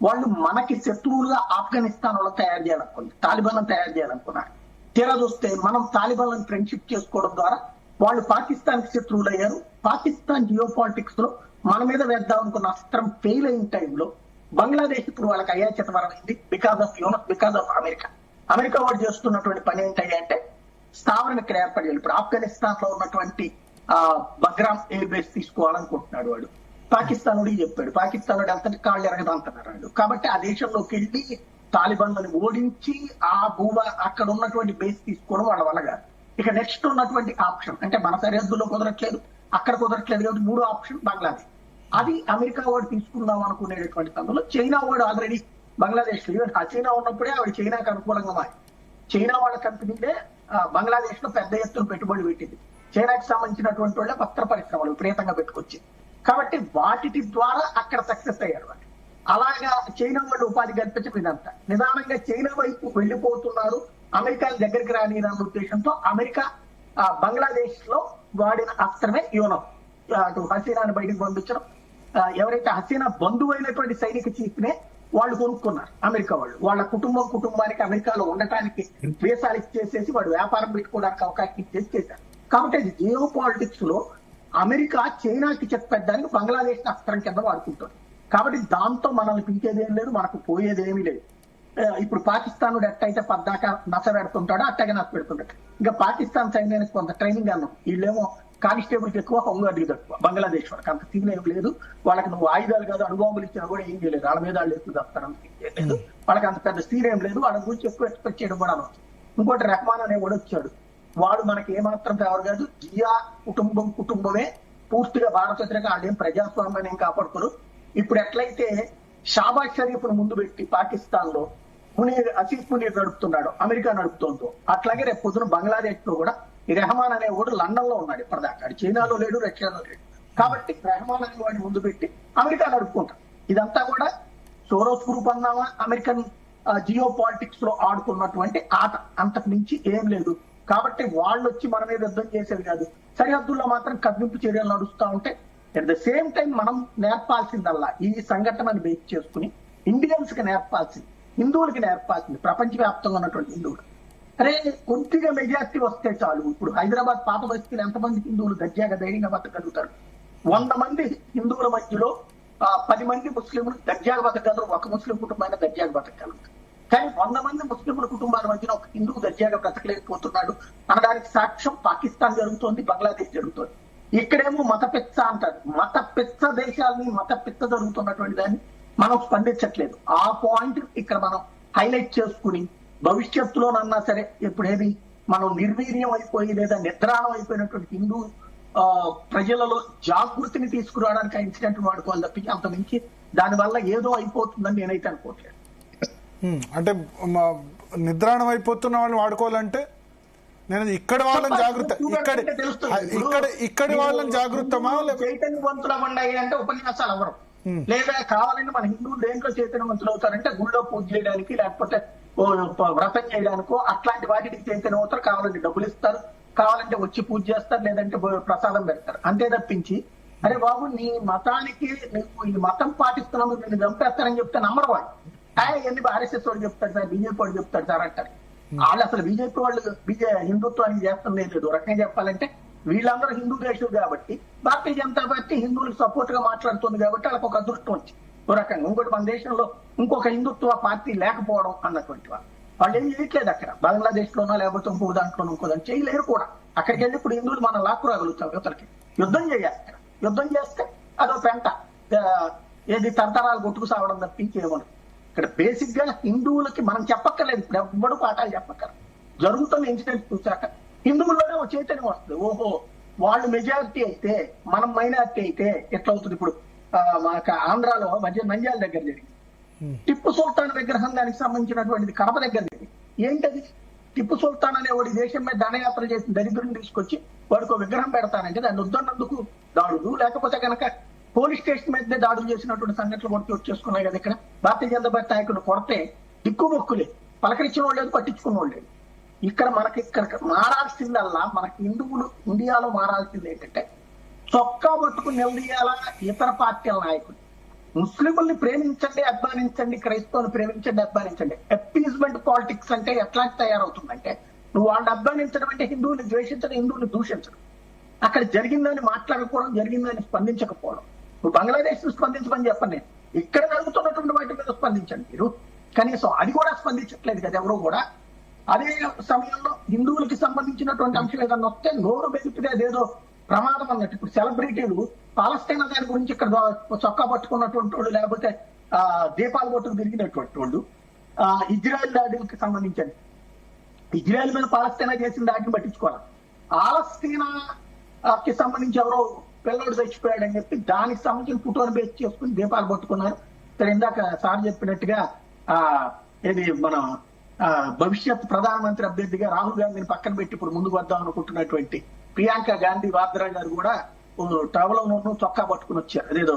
వాళ్ళు మనకి శత్రువులుగా ఆఫ్ఘనిస్తాన్ వాళ్ళని తయారు చేయాలనుకుంది, తాలిబాన్లను తయారు చేయాలనుకున్నారు. తీరా చూస్తే మనం తాలిబాన్లను ఫ్రెండ్షిప్ చేసుకోవడం ద్వారా వాళ్ళు పాకిస్తాన్ కి శత్రువులు అయ్యారు. పాకిస్తాన్ జియో పాలిటిక్స్ లో మన మీద వేద్దాం అనుకున్న అస్త్రం ఫెయిల్ అయిన టైంలో బంగ్లాదేశ్ ఇప్పుడు వాళ్ళకి అయాచితమరమైంది బికాస్ ఆఫ్ అమెరికా. అమెరికా వాడు చేస్తున్నటువంటి పని ఏంటంటే అంటే స్థావరం ఇక్కడ ఏర్పాటు చేయాలి. ఇప్పుడు ఆఫ్ఘనిస్తాన్ లో ఉన్నటువంటి బగ్రామ్ ఎయిర్ బేస్ తీసుకోవాలనుకుంటున్నాడు వాడు. పాకిస్తాన్ వాడికి చెప్పాడు, పాకిస్తాన్ వాడు వెళ్తే కాళ్ళు ఎరగదంటున్నాడు. కాబట్టి ఆ దేశంలోకి వెళ్ళి తాలిబాన్లను ఓడించి ఆ అక్కడ ఉన్నటువంటి బేస్ తీసుకోవడం వాళ్ళ వల్ల కాదు. ఇక నెక్స్ట్ ఉన్నటువంటి ఆప్షన్ అంటే మన సరిహద్దులో కుదరట్లేదు, అక్కడ కుదరట్లేదు కాబట్టి 3వ ఆప్షన్ బంగ్లాదేశ్. అది అమెరికా వాడు తీసుకుందాం అనుకునేటటువంటి సమయంలో చైనా వాడు ఆల్రెడీ బంగ్లాదేశ్ లో హసీనా ఉన్నప్పుడే ఆవిడ చైనాకు అనుకూలంగా మారి చైనా వాళ్ళ కంపెనీలే బంగ్లాదేశ్ లో పెద్ద ఎత్తున పెట్టుబడి పెట్టింది. చైనాకి సంబంధించినటువంటి వాళ్ళే వస్త్ర పరిశ్రమలు విపరీతంగా పెట్టుకొచ్చింది. కాబట్టి వాటి ద్వారా అక్కడ సక్సెస్ అయ్యారు వాళ్ళు. అలాగా చైనా వాళ్ళు ఉపాధి కల్పించడం ఇదంతా నిదానంగా చైనా వైపు వెళ్లిపోతున్నారు, అమెరికా దగ్గరికి రాని అన్న ఉద్దేశంతో అమెరికా బంగ్లాదేశ్ లో వాడిన అస్త్రమే యోనో. అటు హసీనాను బయటకు పంపించడం, ఎవరైతే హసీనా బంధువు అయినటువంటి సైనిక చీఫ్ నే వాళ్ళు కొనుక్కున్నారు అమెరికా వాళ్ళు. వాళ్ళ కుటుంబానికి అమెరికాలో ఉండటానికి వీసాలు ఇచ్చేసేసి వాడు వ్యాపారం పెట్టుకోవడానికి అవకాశం ఇచ్చేసి చేశారు. కాబట్టి అది జియో పాలిటిక్స్ లో అమెరికా చైనాకి చెప్పడానికి బంగ్లాదేశ్ అస్త్రం కింద వాడుకుంటుంది. కాబట్టి దాంతో మనల్ని పిలిచేది ఏం లేదు, మనకు పోయేది ఏమీ లేదు. ఇప్పుడు పాకిస్తాన్ ఎట్టయితే పద్దాక నస పెడుతుంటాడో అట్టగా నస పెడుతుంటాడు. ఇంకా పాకిస్తాన్ సైన్యానికి కొంత ట్రైనింగ్ అన్నాం, వీళ్ళేమో కానిస్టేబుల్కి ఎక్కువ, హోంగార్డ్కి తక్కువ. బంగ్లాదేశ్ వాళ్ళకి అంత సీన్ ఏం లేదు. వాళ్ళకి నువ్వు ఆయుధాలు కాదు అణుబాంబులు ఇచ్చినా కూడా ఏం చేయలేదు, వాళ్ళ మీద వాళ్ళు ఎక్కువ తప్పుతారని చేయలేదు. వాళ్ళకి అంత పెద్ద సీన్ ఏం లేదు, వాళ్ళ గురించి ఎక్కువ ఎక్స్పెక్ట్ చేయడం కూడా అనవచ్చు. ఇంకోటి రెహమాన్ అనే వాడు వచ్చాడు, వాడు మనకి ఏమాత్రం ఫేవర్ కాదు. జియా కుటుంబమే పూర్తిగా భారత వ్యతిరేక, వాళ్ళేం ప్రజాస్వామ్యాన్ని ఏం కాపాడుకోరు. ఇప్పుడు ఎట్లయితే షాబాజ్ షరీఫ్ ను ముందు పెట్టి పాకిస్తాన్ లో అసీఫ్ మునీర్ నడుపుతున్నాడు, అమెరికా నడుపుతుందో, అట్లాగే రేపు పొద్దున బంగ్లాదేశ్ లో కూడా ఈ రెహమాన్ అనేవాడు లండన్ లో ఉన్నాడు ఇప్పటిదాకా. చైనాలో లేడు, రష్యాలో లేడు. కాబట్టి రెహమాన్ అనే వాడిని ముందు పెట్టి అమెరికా నడుపుకుంటాం. ఇదంతా కూడా సోరోస్ గ్రూప్ అన్నావా, అమెరికన్ జియో పాలిటిక్స్ లో ఆడుకున్నటువంటి ఆట, అంతకు మించి ఏం లేదు. కాబట్టి వాళ్ళు వచ్చి మన మీద యుద్ధం చేసేది కాదు. సరిహద్దుల్లో మాత్రం కవ్వింపు చర్యలు నడుస్తూ ఉంటే అట్ ద సేమ్ టైం మనం నేర్పాల్సిందల్లా ఈ సంఘటనని బేస్ చేసుకుని ఇండియన్స్ కి నేర్పాల్సింది, హిందువులకి నేర్పాల్సింది, ప్రపంచవ్యాప్తంగా ఉన్నటువంటి హిందువులు. అరే కొద్దిగా మెజార్టీ వస్తే చాలు. ఇప్పుడు హైదరాబాద్ పాత బస్తీలు ఎంతమంది హిందువులు దర్జాగా ధైర్యంగా బతకగలుగుతారు? 100 మంది హిందువుల మధ్యలో 10 మంది ముస్లింలు దర్జాగా బతకగలరు, ఒక ముస్లిం కుటుంబాన్ని దర్జాగా బతకగలుగుతారు. కానీ 100 మంది ముస్లింల కుటుంబాల మధ్యన ఒక హిందువు దర్జాగా బ్రతకలేకపోతున్నాడు అనడానికి సాక్ష్యం పాకిస్తాన్ జరుగుతోంది, బంగ్లాదేశ్ జరుగుతోంది. ఇక్కడేమో మత పెచ్చ అంటారు. మత పెచ్చ దేశాలని, మత పెచ్చ జరుగుతున్నటువంటి దాన్ని మనం స్పందించట్లేదు. ఆ పాయింట్ ఇక్కడ మనం హైలైట్ చేసుకుని భవిష్యత్తులోనన్నా సరే ఎప్పుడేది మనం నిర్వీర్యం అయిపోయి లేదా నిద్రాణం అయిపోయినటువంటి హిందూ ప్రజలలో జాగృతిని తీసుకురావడానికి ఆ ఇన్సిడెంట్ వాడుకోవాలి తప్పించి అంత మించి దానివల్ల ఏదో అయిపోతుందని నేనైతే అనుకోవట్లేదు. అంటే నిద్రాణం అయిపోతున్న వాళ్ళని వాడుకోవాలంటే నేను ఇక్కడ వాళ్ళని జాగ్రత్త, ఇక్కడి వాళ్ళని జాగ్రత్తమా చైతన్యవంతుల అంటే ఉపన్యాసాలు ఎవరు లేదా కావాలంటే మన హిందువులు దేంట్లో చైతన్యవంతులు అవుతారంటే గుళ్ళో పూజ చేయడానికి, లేకపోతే వ్రతం చేయడానికో అట్లాంటి వాటికి చైతన్యవంతులు. కావాలంటే డబ్బులు ఇస్తారు, కావాలంటే వచ్చి పూజ చేస్తారు, లేదంటే ప్రసాదం పెడతారు. అంతే తప్పించి అరే బాబు నీ మతానికి నువ్వు ఈ మతం పాటిస్తున్నావు నిన్ను చంపేస్తారని చెప్తే నమ్మరు వాళ్ళు. ఎన్ని ఆర్ఎస్ఎస్ వాడు చెప్తాడు సార్, బీజేపీ వాడు చెప్తాడు సార్ అంటారు. వాళ్ళు అసలు బీజేపీ వాళ్ళు హిందుత్వానికి చేస్తుంది లేదు. రకంగా చెప్పాలంటే వీళ్ళందరూ హిందూ దేశం కాబట్టి, భారతీయ జనతా పార్టీ హిందువులకు సపోర్ట్ గా మాట్లాడుతుంది కాబట్టి వాళ్ళకి ఒక అదృష్టం వచ్చింది ఓ రకంగా. ఇంకోటి మన దేశంలో ఇంకొక హిందుత్వ పార్టీ లేకపోవడం అన్నటువంటి వాళ్ళు ఏం చేయట్లేదు అక్కడ. బంగ్లాదేశ్ లోనో లేకపోతే ఇంకో దాంట్లోనో ఇంకో దాంట్లో చేయలేరు కూడా. అక్కడికి వెళ్ళి ఇప్పుడు హిందువులు మనం లాక్కు రాగలుగుతాం, యువతలకి యుద్ధం చేయాలి. యుద్ధం చేస్తే అదో పెంట ఏది తరతరాలు కొట్టుకు సావడం తప్పించి ఏమను. ఇక్కడ బేసిక్ గా హిందువులకి మనం చెప్పక్కర్లేదు, ఇప్పుడు ఎవ్వడు పాఠాలు చెప్పక్కర్లేదు. జరుగుతున్న ఇన్సిడెంట్ చూసాక హిందువుల్లోనే ఒక చైతన్యం వస్తుంది. ఓహో వాళ్ళు మెజారిటీ అయితే మనం మైనారిటీ అయితే ఎట్లా అవుతుంది. ఇప్పుడు మాకు ఆంధ్రాలో నంద్యాల దగ్గర జరిగింది టిప్పు సుల్తాన్ విగ్రహం, దానికి సంబంధించినటువంటిది కడప దగ్గర జరిగింది. ఏంటది? టిప్పు సుల్తాన్ అనే వాడి దేశం మీద దండయాత్ర చేసిన దరిద్రుని తీసుకొచ్చి వాడికి ఒక విగ్రహం పెడతానంటే దాన్ని వద్దన్నందుకు దాడులు, లేకపోతే కనుక పోలీస్ స్టేషన్ మీద దాడులు చేసినటువంటి సంఘటనలు కూడా చోటు చేసుకున్నాయి కదా. ఇక్కడ భారతీయ జనతా పార్టీ నాయకుడు కొడితే దిక్కుమొక్కులే, పలకరించిన వాళ్ళు లేదు, పట్టించుకున్న వాళ్ళు లేదు. ఇక్కడ మారాల్సిందల్లా మనకి హిందువులు ఇండియాలో మారాల్సింది ఏంటంటే చొక్కా పట్టుకుని నిలదీయాలా ఇతర పార్టీల నాయకులు. ముస్లింల్ని ప్రేమించండి, అభిమానించండి, క్రైస్తవుని ప్రేమించండి, అభిమానించండి. అప్పీజ్మెంట్ పాలిటిక్స్ అంటే ఎట్లా తయారవుతుందంటే నువ్వు వాళ్ళని అభిమానించడం అంటే హిందువుని ద్వేషించడం, హిందువుని దూషించడం. అక్కడ జరిగిందని మాట్లాడకపోవడం, జరిగిందని స్పందించకపోవడం. నువ్వు బంగ్లాదేశ్ స్పందించమని చెప్పండి, ఇక్కడ జరుగుతున్నటువంటి వాటి మీద స్పందించండి మీరు. కనీసం అది కూడా స్పందించట్లేదు కదా ఎవరు కూడా. అదే సమయంలో హిందువులకి సంబంధించినటువంటి అంశం ఏదన్నా వస్తే నోరు బెదిపితే అదేదో ప్రమాదం అన్నట్టు. ఇప్పుడు సెలబ్రిటీలు పాలస్తీనా దాని గురించి ఇక్కడ చొక్కా పట్టుకున్నటువంటి వాళ్ళు, లేకపోతే దీపాలు కొట్టుకు తిరిగినటువంటి వాళ్ళు, ఇజ్రాయెల్ దాడికి సంబంధించండి, ఇజ్రాయెల్ మీద పాలస్తీనా చేసిన దాడిని పట్టించుకోవాలి. పాలస్తీనాకి సంబంధించి ఎవరో పిల్లోడు చచ్చిపోయాడని చెప్పి దానికి సంబంధించిన ఫోటోను బేస్ చేసుకుని దీపాలు పట్టుకున్నారు. ఇక్కడ ఇందాక సార్ చెప్పినట్టుగా ఇది మన భవిష్యత్ ప్రధానమంత్రి అభ్యర్థిగా రాహుల్ గాంధీని పక్కన పెట్టి ఇప్పుడు ముందుకు వద్దాం అనుకుంటున్నటువంటి ప్రియాంక గాంధీ వాద్రా గారు కూడా టవలోనూ చొక్కా పట్టుకుని వచ్చారు, అదేదో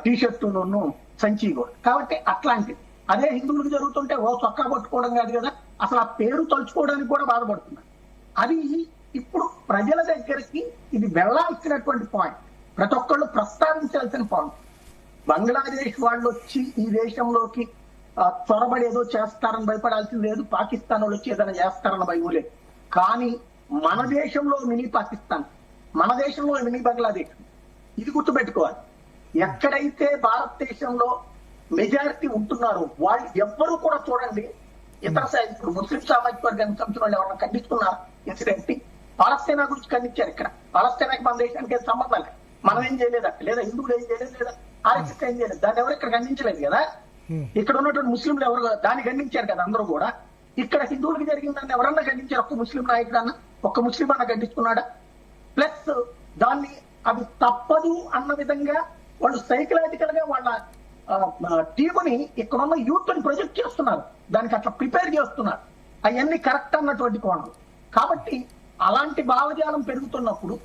టీ షర్టును సంచి కూడా. కాబట్టి అట్లాంటిది అదే హిందువులకు జరుగుతుంటే ఓ చొక్కా పట్టుకోవడం కాదు కదా, అసలు ఆ పేరు తలుచుకోవడానికి కూడా బాధపడుతున్నారు. అది ఇప్పుడు ప్రజల దగ్గరికి ఇది వెళ్లాల్సినటువంటి పాయింట్, ప్రతి ఒక్కళ్ళు ప్రస్తావించాల్సిన పాయింట్. బంగ్లాదేశ్ వాళ్ళు వచ్చి ఈ దేశంలోకి చొరబడి ఏదో చేస్తారని భయపడాల్సింది లేదు, పాకిస్తాన్ వాళ్ళు వచ్చి ఏదైనా చేస్తారన్న భయం లేదు. కానీ మన దేశంలో మినీ పాకిస్తాన్, మన దేశంలో మినీ బంగ్లాదేశ్, ఇది గుర్తుపెట్టుకోవాలి. ఎక్కడైతే భారతదేశంలో మెజారిటీ ఉంటున్నారో వాళ్ళు ఎవ్వరూ కూడా చూడండి ఇతర ఇప్పుడు ముస్లిం సామాజిక వర్గానికి సంబంధించిన వాళ్ళు ఎవరైనా ఖండిస్తున్నారు ఇన్సిడెంట్ ని. పాలస్తీనా గురించి ఖండించారు. ఇక్కడ పాలస్తీనాకి మన దేశానికి ఏం సంబంధం లేదు, మనం ఏం చేయలేదు అక్కడ, లేదా హిందువులు ఏం చేయలేదు, లేదా ఆర్ఎస్ఎస్ ఏం చేయలేదు, దాన్ని ఎవరు ఇక్కడ ఖండించలేదు కదా. ఇక్కడ ఉన్నటువంటి ముస్లింలు ఎవరు దాన్ని ఖండించారు కదా అందరూ కూడా. ఇక్కడ హిందువులకు జరిగిందని ఎవరన్నా ఖండించారు? ఒక్క ముస్లిం నాయకుడు అన్న, ఒక్క ముస్లిం అన్న ఖండిస్తున్నాడా? ప్లస్ దాన్ని అది తప్పదు అన్న విధంగా వాళ్ళు సైకలాజికల్ గా వాళ్ళ టీముని ఇక్కడున్న యూత్ ని ప్రొజెక్ట్ చేస్తున్నారు, దానికి అట్లా ప్రిపేర్ చేస్తున్నారు. అవన్నీ కరెక్ట్ అన్నటువంటి కోణం. కాబట్టి అలాంటి భావజాలం పెరుగుతున్నప్పుడు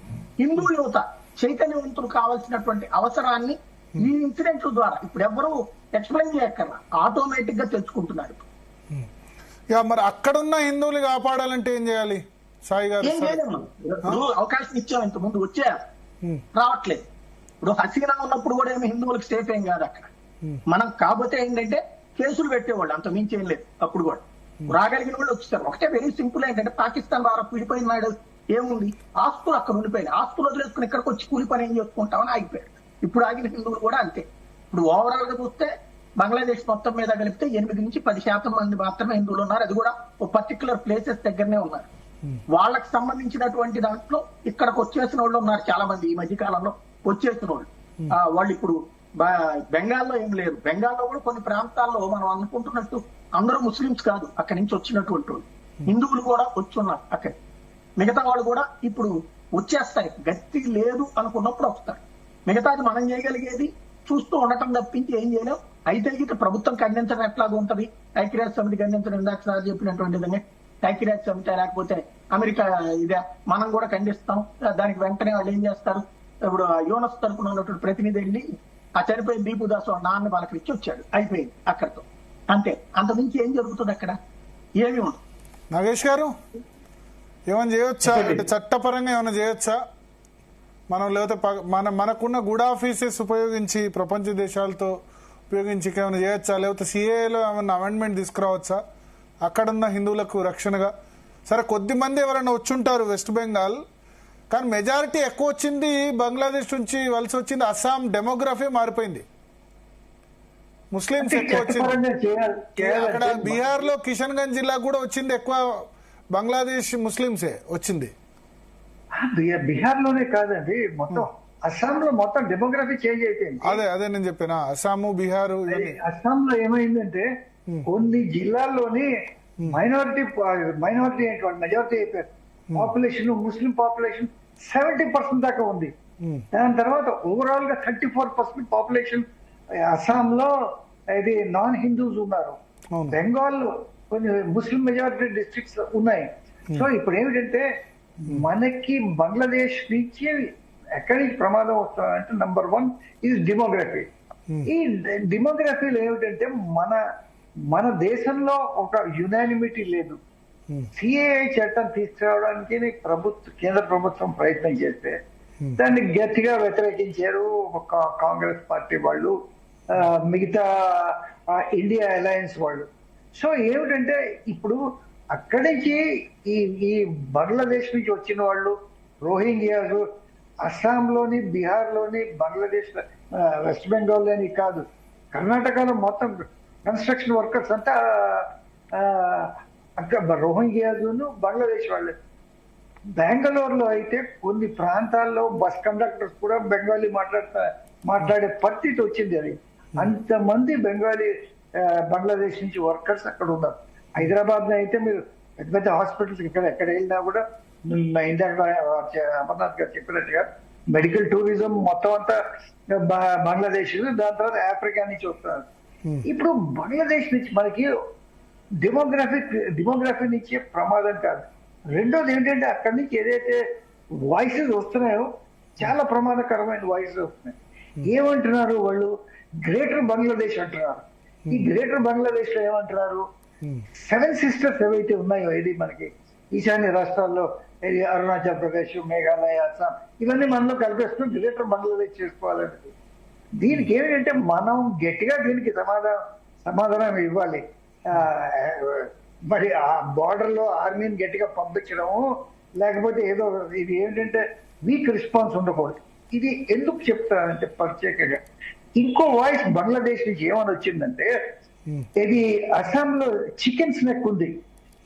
హిందూ యువత చైతన్యవంతులు కావాల్సినటువంటి అవసరాన్ని ఈ ఇన్సిడెంట్ల ద్వారా ఇప్పుడు ఎవరు ఎక్స్ప్లెయిన్ చేయక్కర్లా, ఆటోమేటిక్ గా తెలుసుకుంటున్నారు. మరి అక్కడున్న హిందువులు కాపాడాలంటే ఏం చేయాలి సాయి గారు? ఏం చేయలేము. ఇప్పుడు అవకాశం ఇచ్చాం, ఇంత ముందు వచ్చారు, రావట్లేదు. ఇప్పుడు హసీనా ఉన్నప్పుడు కూడా ఏమి హిందువులకు సేఫ్ ఏం కాదు అక్కడ. మనం కాకపోతే ఏంటంటే కేసులు పెట్టేవాళ్ళు, అంత మించి ఏం లేదు. అప్పుడు కూడా రాగలిగిన వాళ్ళు వచ్చేసారు. ఒకటే వెరీ సింపుల్ ఏంటంటే పాకిస్తాన్ ద్వారా విడిపోయిన నాడు ఏముంది, ఆస్తులు అక్కడ ఉండిపోయినాయి, ఆస్తులు వదిలేసుకుని ఇక్కడికి వచ్చి కూలి పని ఏం చేసుకుంటామని ఆగిపోయాడు. ఇప్పుడు ఆగిన హిందువులు కూడా అంతే. ఇప్పుడు ఓవరాల్ గా చూస్తే బంగ్లాదేశ్ మొత్తం మీద కలిపితే 8 నుంచి 10% మంది మాత్రమే హిందువులు ఉన్నారు. అది కూడా ఒక పర్టికులర్ ప్లేసెస్ దగ్గరనే ఉన్నారు. వాళ్ళకి సంబంధించినటువంటి దాంట్లో ఇక్కడికి వచ్చేసిన వాళ్ళు ఉన్నారు చాలా మంది ఈ మధ్య కాలంలో వచ్చేసిన వాళ్ళు. వాళ్ళు ఇప్పుడు బెంగాల్లో ఏం లేరు. బెంగాల్లో కూడా కొన్ని ప్రాంతాల్లో మనం అనుకుంటున్నట్టు అందరూ ముస్లిమ్స్ కాదు, అక్కడి నుంచి వచ్చినటువంటి వాళ్ళు హిందువులు కూడా వచ్చున్నారు అక్కడ. మిగతా వాళ్ళు కూడా ఇప్పుడు వచ్చేస్తాయి, గట్టి లేదు అనుకున్నప్పుడు వస్తారు. మిగతాది మనం చేయగలిగేది చూస్తూ ఉండటం తప్పించి ఏం చేయలేం. అయితే ఇక ప్రభుత్వం ఖండించడం ఎట్లాగా ఉంటది, ఐక్యరాజ్య సమితి ఖండించడం, ఇందాక సార్ చెప్పినటువంటి విధంగా ఐక్యరాజ్య సమితి లేకపోతే అమెరికా ఇదే మనం కూడా ఖండిస్తాం. దానికి వెంటనే వాళ్ళు ఏం చేస్తారు, ఇప్పుడు యూనస్ తరఫున ఉన్నటువంటి ప్రతినిధి వెళ్ళి ఆ చనిపోయిన దీపు దాస్ నాన్న వాళ్ళకి ఇచ్చి వచ్చాడు, అయిపోయింది అక్కడితో, అంతే. అంతమించి ఏం జరుగుతుంది అక్కడ? ఏమి ఉండదు. నాగేష్ గారు ఏమైనా చేయొచ్చా, అంటే చట్టపరంగా ఏమైనా చేయొచ్చా మనం, లేకపోతే మనకున్న గుడ్ ఆఫీసెస్ ఉపయోగించి ప్రపంచ దేశాలతో ఉపయోగించి ఏమైనా చేయొచ్చా, లేకపోతే సిఏలో ఏమైనా అమెండ్మెంట్ తీసుకురావచ్చా అక్కడున్న హిందువులకు రక్షణగా? సరే కొద్ది మంది ఎవరైనా వచ్చుంటారు వెస్ట్ బెంగాల్, కానీ మెజారిటీ ఎక్కువ వచ్చింది బంగ్లాదేశ్ నుంచి వలస వచ్చింది. అస్సాం డెమోగ్రఫీ మారిపోయింది, ముస్లింస్ ఎక్కువ వచ్చింది. అక్కడ బీహార్ లో కిషన్ గంజ్ జిల్లా కూడా వచ్చింది ఎక్కువ బంగ్లాదేశ్ ముస్లింసే వచ్చింది. బీహార్ లోనే కాదండి, మొత్తం అస్సాంలో మొత్తం డెమోగ్రఫీ చేంజ్ అయిపోయింది. అదే నేను చెప్పిన అస్సాము బీహార్. అస్సాంలో ఏమైందంటే కొన్ని జిల్లాల్లోని మైనారిటీ ఏంటి మెజారిటీ అయిపోయారు. పాపులేషన్ ముస్లిం పాపులేషన్ 70% దాకా ఉంది. దాని తర్వాత ఓవరాల్ గా 34% పాపులేషన్ అస్సాంలో ఇది నాన్ హిందూస్ ఉన్నారు. బెంగాల్ కొన్ని ముస్లిం మెజారిటీ డిస్ట్రిక్ట్స్ ఉన్నాయి. సో ఇప్పుడు ఏమిటంటే మనకి బంగ్లాదేశ్ నుంచి ఎక్కడి నుంచి ప్రమాదం వస్తుందంటే నంబర్ 1 ఇది డెమోగ్రఫీ. ఈ డెమోగ్రఫీలో ఏమిటంటే మన దేశంలో ఒక యునానిమిటీ లేదు. సిఏఐ చట్టం తీసుకురావడానికి కేంద్ర ప్రభుత్వం ప్రయత్నం చేస్తే దాన్ని గట్టిగా వ్యతిరేకించారు కాంగ్రెస్ పార్టీ వాళ్ళు, మిగతా ఇండియా అలయన్స్ వాళ్ళు. సో ఏమిటంటే ఇప్పుడు అక్కడి నుంచి ఈ బంగ్లాదేశ్ నుంచి వచ్చిన వాళ్ళు రోహింగ్యాస్ అస్సాంలోని, బీహార్లోని, బంగ్లాదేశ్, వెస్ట్ బెంగాల్లోని కాదు, కర్ణాటకలో మొత్తం కన్స్ట్రక్షన్ వర్కర్స్ అంతా అక్కడ రోహింగ్యాస్ బంగ్లాదేశ్ వాళ్ళు. బెంగళూరులో అయితే కొన్ని ప్రాంతాల్లో బస్ కండక్టర్స్ కూడా బెంగాలీ మాట్లాడే పరిస్థితి వచ్చింది. అది అంతమంది బంగ్లాదేశ్ నుంచి వర్కర్స్ అక్కడ ఉన్నారు. హైదరాబాద్ లో అయితే మీరు పెద్ద పెద్ద హాస్పిటల్స్ ఎక్కడ వెళ్ళినా కూడా ఇందాక అమర్నాథ్ గారు చెప్పినట్టుగా మెడికల్ టూరిజం మొత్తం అంతా బంగ్లాదేశ్, దాని తర్వాత ఆఫ్రికా నుంచి వస్తున్నారు. ఇప్పుడు బంగ్లాదేశ్ నుంచి మనకి డెమోగ్రఫీ నుంచి ప్రమాదం కాదు. రెండోది ఏంటంటే అక్కడి నుంచి ఏదైతే వాయిసెస్ వస్తున్నాయో చాలా ప్రమాదకరమైన వాయిసెస్ వస్తున్నాయి. ఏమంటున్నారు వాళ్ళు? గ్రేటర్ బంగ్లాదేశ్ అంటున్నారు. ఈ గ్రేటర్ బంగ్లాదేశ్ లో ఏమంటున్నారు? 7 సిస్టర్స్ ఏవైతే ఉన్నాయో, ఇది మనకి ఈశాన్య రాష్ట్రాల్లో అరుణాచల్ ప్రదేశ్, మేఘాలయ, అస్సాం ఇవన్నీ మనలో కలిపేస్తున్నాం, గ్రేటర్ బంగ్లాదేశ్ చేసుకోవాలని. దీనికి ఏమిటంటే మనం గట్టిగా దీనికి సమాధానం ఇవ్వాలి. మరి ఆ బార్డర్ లో ఆర్మీని గట్టిగా పంపించడము, లేకపోతే ఏదో ఇది ఏంటంటే వీక్ రెస్పాన్స్ ఉండకూడదు. ఇది ఎందుకు చెప్తానంటే ప్రత్యేకంగా ఇంకో వాయిస్ బంగ్లాదేశ్ నుంచి ఏమని వచ్చిందంటే, ఇది అస్సాంలో చికెన్ స్నెక్ ఉంది,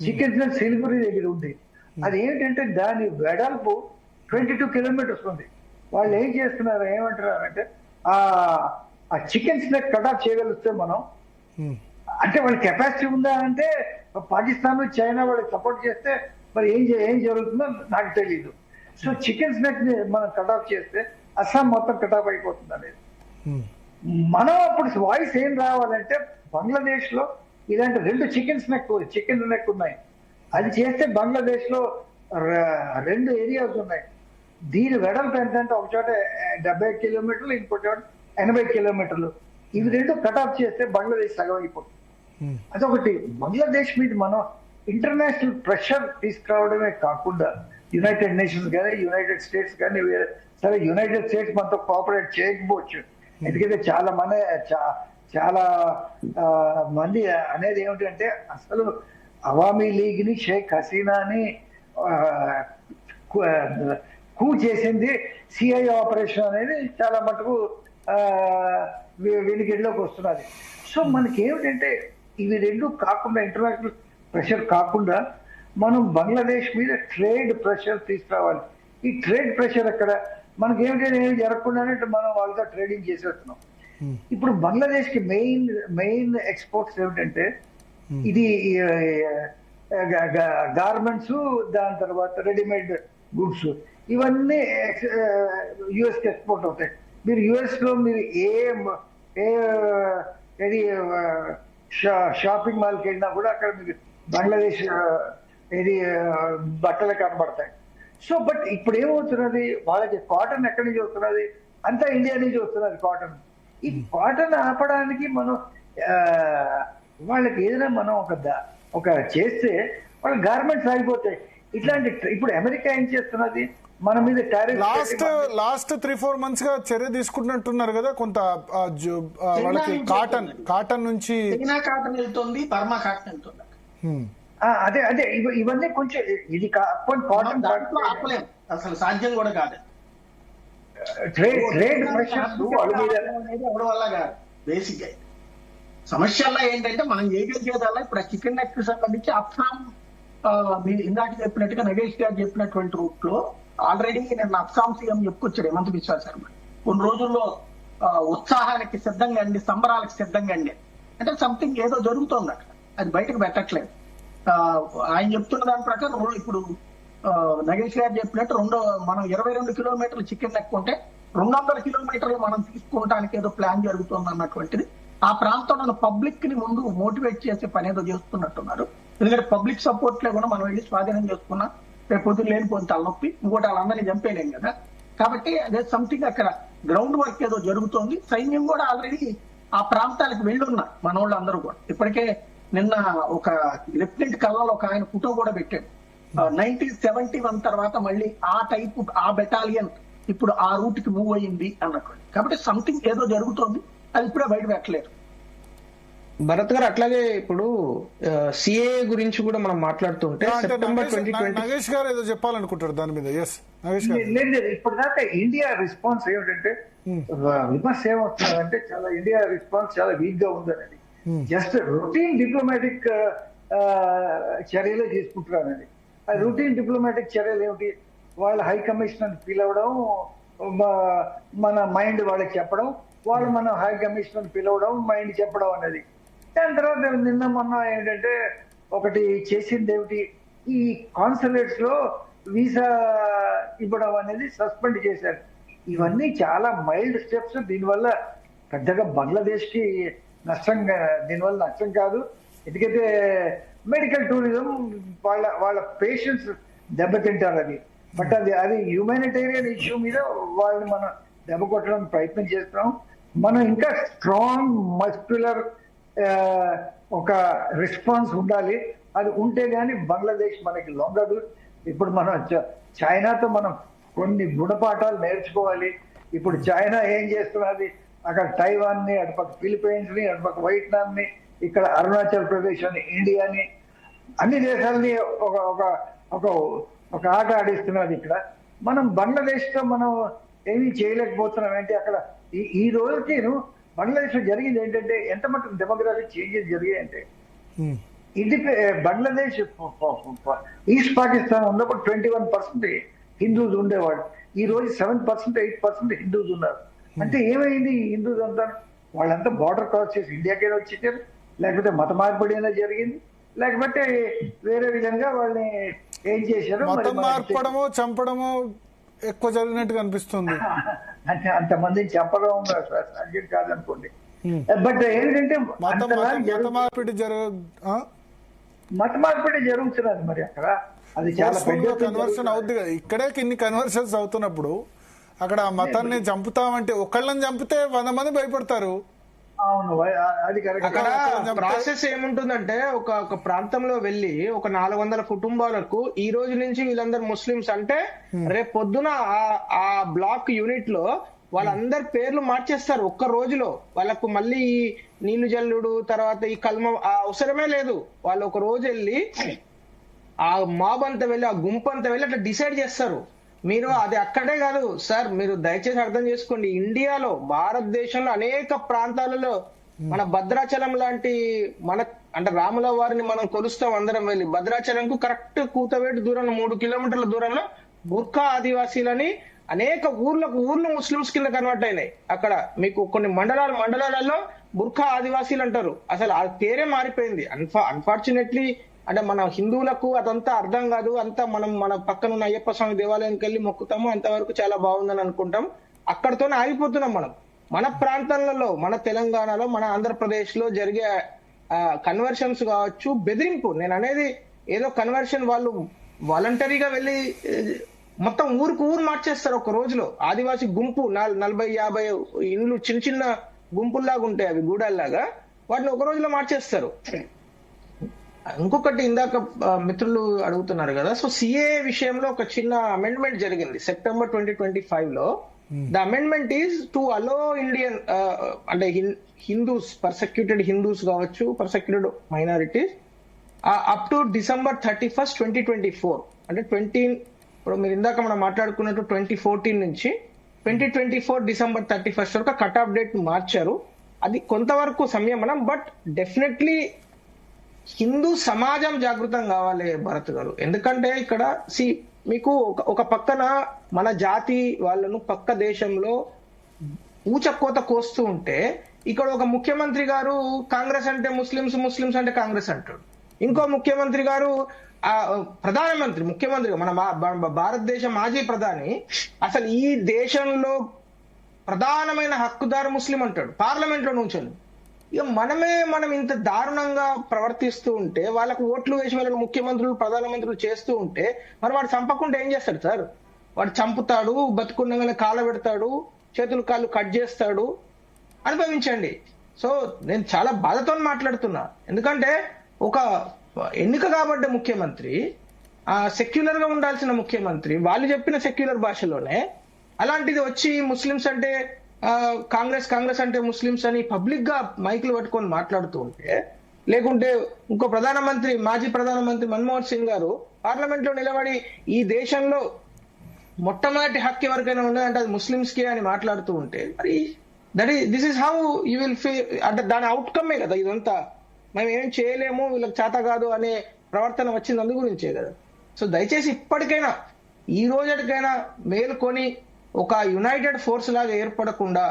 చికెన్ స్నెక్ సిలిగురి దగ్గర ఉంది. అది ఏంటంటే దాని వెడల్పు 22 కిలోమీటర్స్ ఉంది. వాళ్ళు ఏం చేస్తున్నారు, ఏమంటున్నారంటే ఆ చికెన్ స్నెక్ కటాఫ్ చేయగలిస్తే మనం, అంటే వాళ్ళ కెపాసిటీ ఉందా అంటే పాకిస్తాన్, చైనా వాళ్ళకి సపోర్ట్ చేస్తే మరి ఏం జరుగుతుందో నాకు తెలియదు. సో చికెన్ స్నెక్ ని మనం కటాఫ్ చేస్తే అస్సాం మొత్తం కటాఫ్ అయిపోతుంది అనేది. మనం అప్పుడు వాయిస్ ఏం రావాలంటే బంగ్లాదేశ్ లో ఇలాంటి 2 చికెన్ నెక్ ఉన్నాయి. అది చేస్తే బంగ్లాదేశ్ లో 2 ఏరియాస్ ఉన్నాయి. దీని వెడల్పు ఎంతంటే ఒక చోట 70 కిలోమీటర్లు, ఇంకో చోట 80 కిలోమీటర్లు. ఇవి 2 కటాఫ్ చేస్తే బంగ్లాదేశ్ సగం అయిపోతుంది. అదొకటి. బంగ్లాదేశ్ మీద మనం ఇంటర్నేషనల్ ప్రెషర్ తీసుకురావడమే కాకుండా యునైటెడ్ నేషన్స్ కానీ, యునైటెడ్ స్టేట్స్ కానీ, సరే యునైటెడ్ స్టేట్స్ మనతో కోఆపరేట్ చేయకపోవచ్చు, ఎందుకంటే చాలా మంది అనేది ఏమిటంటే అసలు అవామీ లీగ్ ని, షేక్ హసీనాని కూ చేసింది సిఐ ఆపరేషన్ అనేది చాలా మటుకు వెనుకడిలోకి వస్తున్నది. సో మనకి ఏమిటంటే ఇవి 2 కాకుండా, ఇంటర్నేషనల్ ప్రెషర్ కాకుండా మనం బంగ్లాదేశ్ మీద ట్రేడ్ ప్రెషర్ తీసుకురావాలి. ఈ ట్రేడ్ ప్రెషర్ అక్కడ మనకి ఏమిటంటే ఏమి జరగకుండానే మనం వాళ్ళతో ట్రేడింగ్ చేసేస్తున్నాం. ఇప్పుడు బంగ్లాదేశ్ కి మెయిన్ ఎక్స్పోర్ట్స్ ఏమిటంటే ఇది గార్మెంట్స్, దాని తర్వాత రెడీమేడ్ గుడ్స్, ఇవన్నీ యుఎస్ కి ఎక్స్పోర్ట్ అవుతాయి. మీరు యుఎస్ లో మీరు ఏది షాపింగ్ మాల్కి వెళ్ళినా కూడా అక్కడ మీకు బంగ్లాదేశ్ ఇది బట్టలు కనబడతాయి. సో బట్ ఇప్పుడు ఏమవుతున్నది, వాళ్ళకి కాటన్ ఎక్కడి నుంచి వస్తున్నది? అంతా ఇండియా నుంచి వస్తున్నది కాటన్. ఈ కాటన్ ఆపడానికి మనం వాళ్ళకి ఏదైనా మనం ఒక చేస్తే వాళ్ళ గార్మెంట్స్ ఆగిపోతాయి. ఇట్లాంటి ఇప్పుడు అమెరికా ఏం చేస్తున్నది మన మీద లాస్ట్ 3-4 months గా చర్య తీసుకుంటున్నట్టున్నారు కదా, కొంత వాళ్ళకి కాటన్ నుంచి కాటన్ వెళ్తుంది, బర్మా కాటన్ వెళ్తుంది. అదే అదే ఇవన్నీ కొంచెం ఇది కాటన్ ఆపలేం, అసలు సాధ్యం కూడా కాదు. ట్రేడ్ ప్రెషర్స్ ఎవరి వల్ల కాదు. బేసిక్ గా సమస్యల్లో ఏంటంటే మనం చేయగలిగేదల్లా ఇప్పుడు ఆ చికెన్ నెక్ సంబంధించి అస్సాం మీరు ఇందాక చెప్పినట్టుగా నగేష్ గారు చెప్పినటువంటి రూట్ లో ఆల్రెడీ నేను అస్సాం సీఎం చెప్పుకొచ్చాడు హేమంత్ బిశ్వా శర్మ. కొన్ని రోజుల్లో ఉత్సాహానికి సిద్ధంగా అండి, సంబరాలకు సిద్ధంగా అండి అంటే సంథింగ్ ఏదో జరుగుతోంది అక్కడ, అది బయటకు పెట్టట్లేదు. ఆయన చెప్తున్న దాని ప్రకారం ఇప్పుడు నగేష్ గారు చెప్పినట్టు మనం 22 కిలోమీటర్లు చికెన్ నెక్ ఉంటే 200 కిలోమీటర్లు మనం తీసుకుంటానికి ఏదో ప్లాన్ జరుగుతుంది అన్నటువంటిది. ఆ ప్రాంతంలో పబ్లిక్ ని ముందు మోటివేట్ చేసే పని ఏదో చేస్తున్నట్టున్నారు. ఎందుకంటే పబ్లిక్ సపోర్ట్ లేకుండా మనం వెళ్ళి స్వాధీనం చేసుకున్నాం, రేపు పొద్దున్న లేనిపోయిన తలనొప్పి, ఇంకోటి వాళ్ళందరినీ చంపేయలేం కదా. కాబట్టి అదే సంథింగ్ అక్కడ గ్రౌండ్ వర్క్ ఏదో జరుగుతోంది. సైన్యం కూడా ఆల్రెడీ ఆ ప్రాంతాలకు వెళ్ళున్నారు మన వాళ్ళు అందరూ కూడా. ఇప్పటికే నిన్న ఒక లెఫ్టినెంట్ కల్లాలో ఒక ఆయన ఫోటో కూడా పెట్టాడు. 1971 తర్వాత మళ్ళీ ఆ బెటాలియన్ ఇప్పుడు ఆ రూట్ కి మూవ్ అయ్యింది అన్నట్టు. కాబట్టి సంథింగ్ ఏదో జరుగుతోంది, అది ఇప్పుడే బయట పెట్టలేదు. భరత్ గారు అట్లాగే ఇప్పుడు సిఏ గురించి కూడా మనం మాట్లాడుతుంటే సెప్టెంబర్ 2020 నగేష్ గారు ఏదో చెప్పాలనుకుంటారు దాని మీద. లేదు ఇప్పటిదాకా ఇండియా రెస్పాన్స్ ఏమిటంటే విమర్శ ఏమవుతుందంటే చాలా ఇండియా రెస్పాన్స్ చాలా వీక్ గా ఉందనేది. జస్ట్ రొటీన్ డిప్లొమాటిక్ చర్యలే తీసుకుంటున్నారని. ఆ రొటీన్ డిప్లొమాటిక్ చర్యలు ఏమిటి, వాళ్ళ హై కమిషనర్ ఫీల్ అవ్వడం, మన మైండ్ వాళ్ళకి చెప్పడం, వాళ్ళు మన హై కమిషనర్ పిలవడం, మైండ్ చెప్పడం అనేది. దాని తర్వాత నిన్న మొన్న ఏంటంటే ఒకటి చేసింది ఏమిటి, ఈ కాన్సులేట్స్ లో వీసా ఇవ్వడం అనేది సస్పెండ్ చేశారు. ఇవన్నీ చాలా మైల్డ్ స్టెప్స్. దీనివల్ల పెద్దగా బంగ్లాదేశ్ కి దీనివల్ల నష్టం కాదు. ఎందుకంటే మెడికల్ టూరిజం వాళ్ళ పేషెంట్స్ దెబ్బతింటారు అది. బట్ అది హ్యూమానిటేరియన్ ఇష్యూ మీద వాళ్ళని మనం దెబ్బ కొట్టడం ప్రయత్నం చేస్తున్నాం. మనం ఇంకా స్ట్రాంగ్ మస్క్యులర్ ఒక రెస్పాన్స్ ఉండాలి. అది ఉంటే గానీ బంగ్లాదేశ్ మనకి లొంగదు. ఇప్పుడు మనం చైనాతో మనం కొన్ని గుణపాఠాలు నేర్చుకోవాలి. ఇప్పుడు చైనా ఏం చేస్తున్నది, అక్కడ తైవాన్ ని, అటుపక్క ఫిలిప్పైన్స్ ని, అటుపక్క వియట్నాం ని, ఇక్కడ అరుణాచల్ ప్రదేశ్ అని, ఇండియాని, అన్ని దేశాలని ఒక ఆట ఆడిస్తున్నది. ఇక్కడ మనం బంగ్లాదేశ్ తో మనం ఏమీ చేయలేకపోతున్నాం. ఏంటి అక్కడ ఈ రోజుకి బంగ్లాదేశ్ లో జరిగింది ఏంటంటే ఎంత మటుకు డెమోగ్రాఫిక్ చేంజెస్ జరిగాయంటే, ఇది బంగ్లాదేశ్ ఈస్ట్ పాకిస్తాన్ ఉన్నప్పుడు 21% హిందూస్ ఉండేవాడు. ఈ రోజు 7%, 8% హిందూస్ ఉన్నారు. అంటే ఏమైంది ఈ హిందూస్ అంతా? వాళ్ళంతా బార్డర్ క్రాస్ చేసి ఇండియాకే వచ్చేసారు, లేకపోతే మత మార్పిడి అయినా జరిగింది, లేకపోతే వేరే విధంగా వాళ్ళని ఏం చేశారు, మార్పడమో చంపడమో ఎక్కువ జరిగినట్టుగా అనిపిస్తుంది. అంటే అంతమందిని చంపడం సాధ్యం కాదనుకోండి. బట్ ఏంటంటే మత మార్పిడి జరుగుతున్నది మరి అక్కడ. అది చాలా కన్వర్షన్ అవుద్ది కదా. ఇక్కడే ఇన్ని కన్వర్షన్స్ అవుతున్నప్పుడు అక్కడ మతాన్ని చంపుతామంటే ఒకళ్ళని చంపితే 100 మంది భయపడతారు. అవును, అది కరెక్ట్. అక్కడ ప్రాసెస్ ఏముంటుందంటే ఒక ప్రాంతంలో వెళ్లి ఒక 400 కుటుంబాలకు ఈ రోజు నుంచి వీళ్ళందరూ ముస్లిమ్స్ అంటే రేపు పొద్దున ఆ బ్లాక్ యూనిట్ లో వాళ్ళందరి పేర్లు మార్చేస్తారు ఒక్క రోజులో. వాళ్ళకు మళ్ళీ ఈ నీళ్లు జల్లుడు తర్వాత ఈ కల్మ అవసరమే లేదు. వాళ్ళు ఒక రోజు వెళ్ళి ఆ మాబ్ అంతా వెళ్ళి ఆ గుంపు అంతా వెళ్ళి అట్లా డిసైడ్ చేస్తారు. మీరు అది అక్కడే కాదు సార్, మీరు దయచేసి అర్థం చేసుకోండి. ఇండియాలో భారతదేశంలో అనేక ప్రాంతాలలో మన భద్రాచలం లాంటి అంటే రాముల వారిని మనం కొలుస్తాం అందరం వెళ్ళి. భద్రాచలంకు కరెక్ట్ కూతవేటు దూరంలో 3 కిలోమీటర్ల దూరంలో బుర్ఖా ఆదివాసీలని అనేక ఊర్లు ముస్లిమ్స్ కింద కన్వర్ట్ అయినాయి. అక్కడ మీకు కొన్ని మండలాలలో బుర్ఖా ఆదివాసీలు అంటారు. అసలు ఆ పేరే మారిపోయింది. అన్ఫార్చునేట్లీ అంటే మన హిందువులకు అదంతా అర్థం కాదు. అంతా మనం మన పక్కన ఉన్న అయ్యప్ప స్వామి దేవాలయానికి వెళ్ళి మొక్కుతాము, అంతవరకు చాలా బాగుందని అనుకుంటాం. అక్కడతోనే ఆగిపోతున్నాం మనం. మన ప్రాంతాలలో, మన తెలంగాణలో, మన ఆంధ్రప్రదేశ్ లో జరిగే కన్వర్షన్స్ కావచ్చు, బెదిరింపు. నేను అనేది ఏదో కన్వర్షన్ వాళ్ళు వాలంటరీగా వెళ్ళి మొత్తం ఊరు మార్చేస్తారు ఒక రోజులో. ఆదివాసీ గుంపు 40-50 ఇండ్లు చిన్న గుంపుల్లాగా ఉంటాయి, అవి గూడాల్లాగా, వాటిని ఒక రోజులో మార్చేస్తారు. ఇంకొకటి ఇందాక మిత్రులు అడుగుతున్నారు కదా, సో సిఏ విషయంలో ఒక చిన్న అమెండ్మెంట్ జరిగింది September 2025 లో. The amendment is to allow Indian అంటే హిందూస్, పర్సెక్యూటెడ్ హిందూస్ కావచ్చు, persecuted minorities up to December 31st, 2024, అంటే ఇప్పుడు మీరు ఇందాక మనం మాట్లాడుకున్నట్టు 2014 నుంచి 2024 December 31st వరకు కట్ ఆఫ్ డేట్ మార్చారు. అది కొంతవరకు సంయమనం, బట్ డెఫినెట్లీ హిందూ సమాజం జాగృతం కావాలి భరత్ గారు. ఎందుకంటే ఇక్కడ మీకు ఒక పక్కన మన జాతి వాళ్ళను పక్క దేశంలో ఊచకోత కోస్తూ ఉంటే, ఇక్కడ ఒక ముఖ్యమంత్రి గారు కాంగ్రెస్ అంటే ముస్లింస్, ముస్లింస్ అంటే కాంగ్రెస్ అంటాడు. ఇంకో ముఖ్యమంత్రి గారు ముఖ్యమంత్రి మన భారతదేశ మాజీ ప్రధాని అసలు ఈ దేశంలో ప్రధానమైన హక్కుదారు ముస్లిం అంటాడు పార్లమెంట్ లో నుంచొని. ఇక మనం ఇంత దారుణంగా ప్రవర్తిస్తూ ఉంటే, వాళ్ళకు ఓట్లు వేసి వాళ్ళని ముఖ్యమంత్రులు, ప్రధానమంత్రులు చేస్తూ ఉంటే, మరి వాడు చంపకుండా ఏం చేస్తాడు సార్? వాడు చంపుతాడు, బతుకున్నగానే కాళ్ళ పెడతాడు, చేతులు కాళ్ళు కట్ చేస్తాడు. అనుభవించండి. సో నేను చాలా బాధతో మాట్లాడుతున్నా. ఎందుకంటే ఒక ఎన్నిక కాబడ్డ ముఖ్యమంత్రి, సెక్యులర్ గా ఉండాల్సిన ముఖ్యమంత్రి, వాళ్ళు చెప్పిన సెక్యులర్ భాషలోనే అలాంటిది వచ్చి ముస్లింస్ అంటే కాంగ్రెస్ అంటే ముస్లింస్ అని పబ్లిక్ గా మైకులు పట్టుకొని మాట్లాడుతూ ఉంటే, లేకుంటే ఇంకో మాజీ ప్రధానమంత్రి మన్మోహన్ సింగ్ గారు పార్లమెంట్ లో నిలబడి ఈ దేశంలో మొట్టమొదటి హక్కు ఎవరికైనా ఉన్నదంటే అది ముస్లింస్ కి అని మాట్లాడుతూ ఉంటే, మరి this is how you will feel. అంటే దాని అవుట్కమే కదా ఇదంతా. మనం ఏం చేయలేము, వీళ్ళకి చేత కాదు అనే ప్రవర్తన వచ్చింది అందు గురించే కదా. సో దయచేసి ఇప్పటికైనా, ఈ రోజుకైనా మేల్కొని ఒక యునైటెడ్ ఫోర్స్ లాగా ఏర్పడకుండా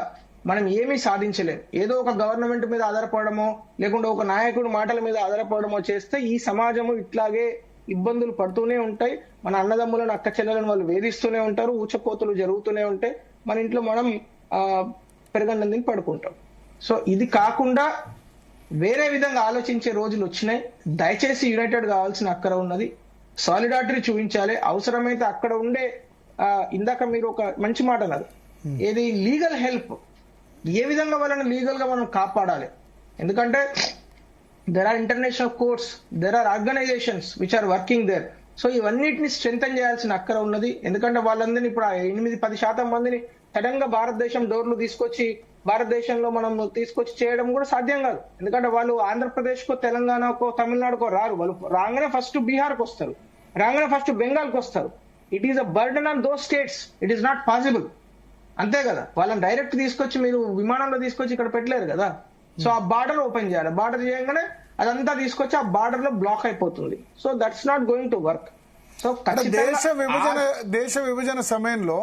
మనం ఏమీ సాధించలేం. ఏదో ఒక గవర్నమెంట్ మీద ఆధారపడమో, లేకుంటే ఒక నాయకుడు మాటల మీద ఆధారపడమో చేస్తే ఈ సమాజము ఇట్లాగే ఇబ్బందులు పడుతూనే ఉంటాయి. మన అన్నదమ్ములను, అక్క చెల్లెలను వాళ్ళు వేధిస్తూనే ఉంటారు, ఊచకోతలు జరుగుతూనే ఉంటాయి. మన ఇంట్లో మనం పెరగన్నందుకు పడుకుంటాం. సో ఇది కాకుండా వేరే విధంగా ఆలోచించే రోజులు వచ్చినాయి. దయచేసి యునైటెడ్ కావాల్సిన అక్కర ఉన్నది. సాలిడారిటీ చూపించాలి. అవసరమైతే అక్కడ ఉండే ఇందాక మీరు ఒక మంచి మాట అన్నారు, ఏది లీగల్ హెల్ప్, ఏ విధంగా వాళ్ళని లీగల్ గా మనం కాపాడాలి. ఎందుకంటే there are international courts, there are organisations which are working there. So ఇవన్నిటిని స్ట్రెంథన్ చేయాల్సిన అక్కర ఉన్నది. ఎందుకంటే వాళ్ళందరినీ ఇప్పుడు 8-10% మందిని సడన్ గా భారతదేశం డోర్లు భారతదేశంలో మనం తీసుకొచ్చి చేయడం కూడా సాధ్యం కాదు. ఎందుకంటే వాళ్ళు ఆంధ్రప్రదేశ్ కో, తెలంగాణకో, తమిళనాడుకో రారు. వాళ్ళు రాగానే ఫస్ట్ బీహార్కి వస్తారు, రాగానే ఫస్ట్ బెంగాల్కి వస్తారు. It is a burden on those states. It is not possible. అంతే కదా, వాళ్ళని డైరెక్ట్ తీసుకొచ్చి మీరు విమానంలో తీసుకొచ్చి ఇక్కడ పెట్టలేరు కదా. సో ఆ బార్డర్ ఓపెన్ చేయాలి. బార్డర్ చేయగానే అదంతా తీసుకొచ్చి ఆ బార్డర్ లో బ్లాక్ అయిపోతుంది. So that's not going to work. So దేశ విభజన సమయంలో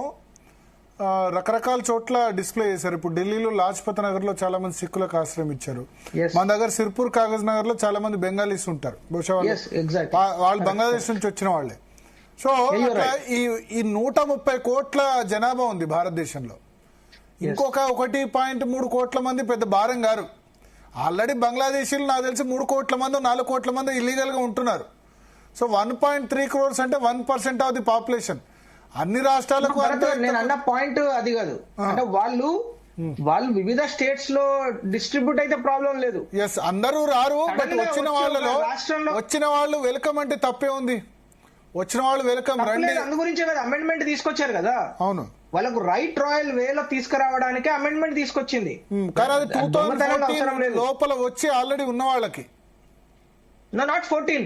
రకరకాల చోట్ల డిస్ప్లే చేశారు. ఇప్పుడు ఢిల్లీలో లాజ్పత్ నగర్ లో చాలా మంది సిక్కులకు ఆశ్రయం ఇచ్చారు. మన దగ్గర సిర్పూర్ కాగజ్ నగర్ లో చాలా మంది బెంగాలీస్ ఉంటారు. బహుశా వాళ్ళు బంగ్లాదేశ్ నుంచి వచ్చిన వాళ్ళే. సో ఈ 130 కోట్ల జనాభా ఉంది భారతదేశంలో. ఇంకొక 1.3 కోట్ల మంది పెద్ద భారం గారు. ఆల్రెడీ బంగ్లాదేశీలు నాకు తెలిసి 3 కోట్ల మంది 4 కోట్ల మంది ఇల్లీగల్ గా ఉంటున్నారు. సో 1.3 crores అంటే 1% ఆఫ్ ది పాపులేషన్. అన్ని రాష్ట్రాలకు నేను అన్న పాయింట్ అది కాదు. అంటే వాళ్ళు వివిధ స్టేట్స్ లో డిస్ట్రిబ్యూట్ అయితే ప్రాబ్లం లేదు. ఎస్, అందరూ రారు. బట్ వచ్చిన వాళ్ళు వెల్కమ్ అంటే తప్పే ఉంది. వచ్చిన వాళ్ళు వెల్కమ్ రండి. అందు గురించే కదా అమెండ్మెంట్ తీసుకొచ్చారు కదా. అవును, వాళ్ళకు రైట్ రాయల్ వేలో తీసుకురావడానికి అమెండ్మెంట్ తీసుకొచ్చింది. కానీ అది 2014 లోపల వచ్చి ఆల్రెడీ ఉన్న వాళ్ళకి. Not 14.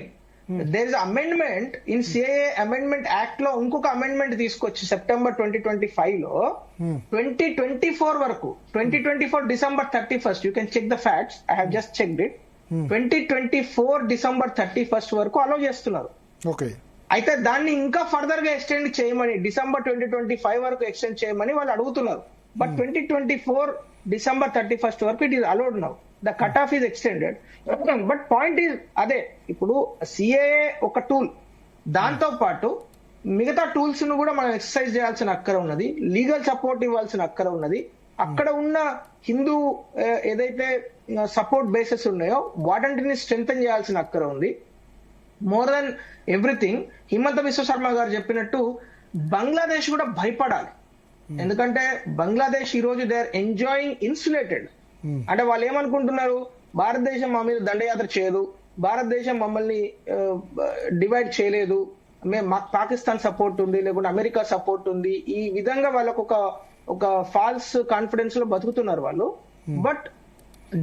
There is amendment in CAA amendment act లో ఇంకొక అమెండ్మెంట్ తీసుకొచ్చి September 2025 లో 2024 వరకు 2024 December 31st, you can check the facts, I have just checked it. 2024 December 31st వరకు అలౌ చేస్తున్నారు. ఓకే, అయితే దాన్ని ఇంకా ఫర్దర్ గా ఎక్స్టెండ్ చేయమని December 2025 వరకు ఎక్స్టెండ్ చేయమని వాళ్ళు అడుగుతున్నారు. బట్ 2024 December 31st వరకు it is allowed now. The cut off is extended. But point is అదే, ఇప్పుడు సిఏఏ ఒక టూల్, దాంతో పాటు మిగతా టూల్స్ ను కూడా మనం ఎక్సర్సైజ్ చేయాల్సిన అక్కర ఉన్నది. లీగల్ సపోర్ట్ ఇవ్వాల్సిన అక్కర ఉన్నది. అక్కడ ఉన్న హిందూ ఏదైతే సపోర్ట్ బేసెస్ ఉన్నాయో వాటంటిని స్ట్రెంథన్ చేయాల్సిన అక్కర ఉంది. More than everything, Himanta Biswa Sharma గారు చెప్పినట్టు బంగ్లాదేశ్ కూడా భయపడాలి. ఎందుకంటే బంగ్లాదేశ్ ఈ రోజు దే ఆర్ ఎంజాయింగ్ ఇన్సులేటెడ్. అంటే వాళ్ళు ఏమనుకుంటున్నారు, భారతదేశం మా మీద దండయాత్ర చేయదు, భారతదేశం మమ్మల్ని డివైడ్ చేయలేదు, మాకు పాకిస్తాన్ సపోర్ట్ ఉంది, లేకుంటే అమెరికా సపోర్ట్ ఉంది, ఈ విధంగా వాళ్ళకు ఒక ఫాల్స్ కాన్ఫిడెన్స్ లో బతుకుతున్నారు వాళ్ళు. బట్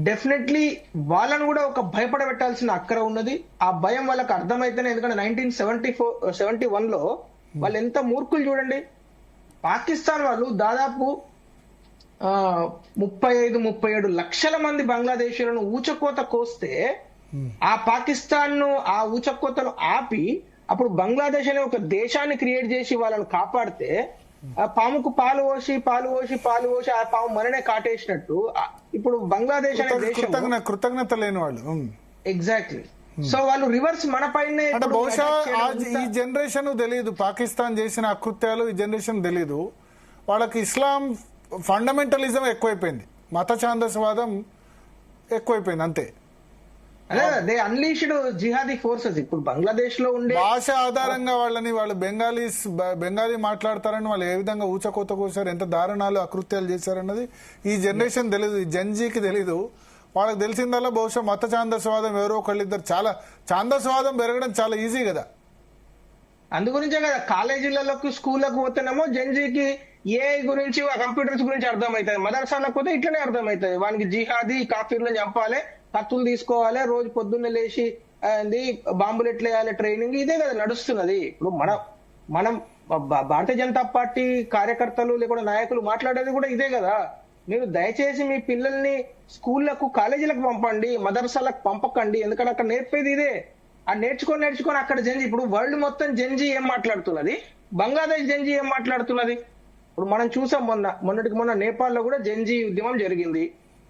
డెఫినెట్లీ వాళ్ళను కూడా ఒక భయపడబెట్టాల్సిన అక్కర ఉన్నది. ఆ భయం వాళ్ళకి అర్థమైతేనే, ఎందుకంటే 1971 లో వాళ్ళు ఎంత మూర్ఖులు చూడండి. పాకిస్తాన్ వాళ్ళు దాదాపు 35-37 లక్షల మంది బంగ్లాదేశీయులను ఊచకోత కోస్తే ఆ పాకిస్తాన్ ను ఆ ఊచకోతను ఆపి అప్పుడు బంగ్లాదేశ్ అనే ఒక దేశాన్ని క్రియేట్ చేసి వాళ్ళని కాపాడితే, ఆ పాముకు పాలు పోసి ఆ పాము మననే కాటేసినట్టు ఇప్పుడు బంగ్లాదేశ్ అనే దేశం కృతజ్ఞత లేని వాళ్ళు. ఎగ్జాక్ట్లీ. సో వాళ్ళు రివర్స్ మన పైన, అంటే బహుశా ఈ జనరేషన్ తెలియదు పాకిస్తాన్ చేసిన అకృత్యాలు, ఈ జనరేషన్ తెలియదు వాళ్ళకి. ఇస్లాం ఫండమెంటలిజం ఎక్కువైపోయింది, మత ఛాందసవాదం ఎక్కువైపోయింది అంతే. They unleashed jihadi forces. ఇప్పుడు బంగ్లాదేశ్ లో ఉండే భాష ఆధారంగా వాళ్ళు బెంగాలీ మాట్లాడతారని వాళ్ళు ఏ విధంగా ఊచకోత కోసారు, ఎంత దారుణాలు అకృత్యాలు చేశారన్నది ఈ జనరేషన్ తెలీదు, ఈ జెన్జీకి తెలీదు. వాళ్ళకి తెలిసిందల్లా బహుశా మత ఛాందసవాదం, ఎవరో ఒకళ్ళిద్దరు. చాలా ఛాందసవాదం పెరగడం చాలా ఈజీ కదా. అందుగురించే కదా కాలేజీలలోకి స్కూళ్ళకు పోతేనేమో జెన్జీకి ఏఐ గురించి, కంప్యూటర్స్ గురించి అర్థమవుతుంది, మదర్సాలకు పోతే ఇట్లనే అర్థమవుతుంది. వానికి జిహాదీ కాఫీర్లను చంపాలి, కత్తులు తీసుకోవాలి, రోజు పొద్దున్నే లేచి బాంబులు ఎట్లా వేయాలి ట్రైనింగ్, ఇదే కదా నడుస్తున్నది. ఇప్పుడు మనం భారతీయ జనతా పార్టీ కార్యకర్తలు లేకుండా నాయకులు మాట్లాడేది కూడా ఇదే కదా. మీరు దయచేసి మీ పిల్లల్ని స్కూళ్లకు కాలేజీలకు పంపండి, మదర్సాలకు పంపకండి, ఎందుకంటే అక్కడ నేర్పేది ఇదే. ఆ నేర్చుకొని అక్కడ జెన్జీ, ఇప్పుడు వరల్డ్ మొత్తం జెన్జీ ఏం మాట్లాడుతున్నది, బంగ్లాదేశ్ జెన్జీ ఏం మాట్లాడుతున్నది. ఇప్పుడు మనం చూసాం మొన్న నేపాల్లో కూడా జెన్జీ ఉద్యమం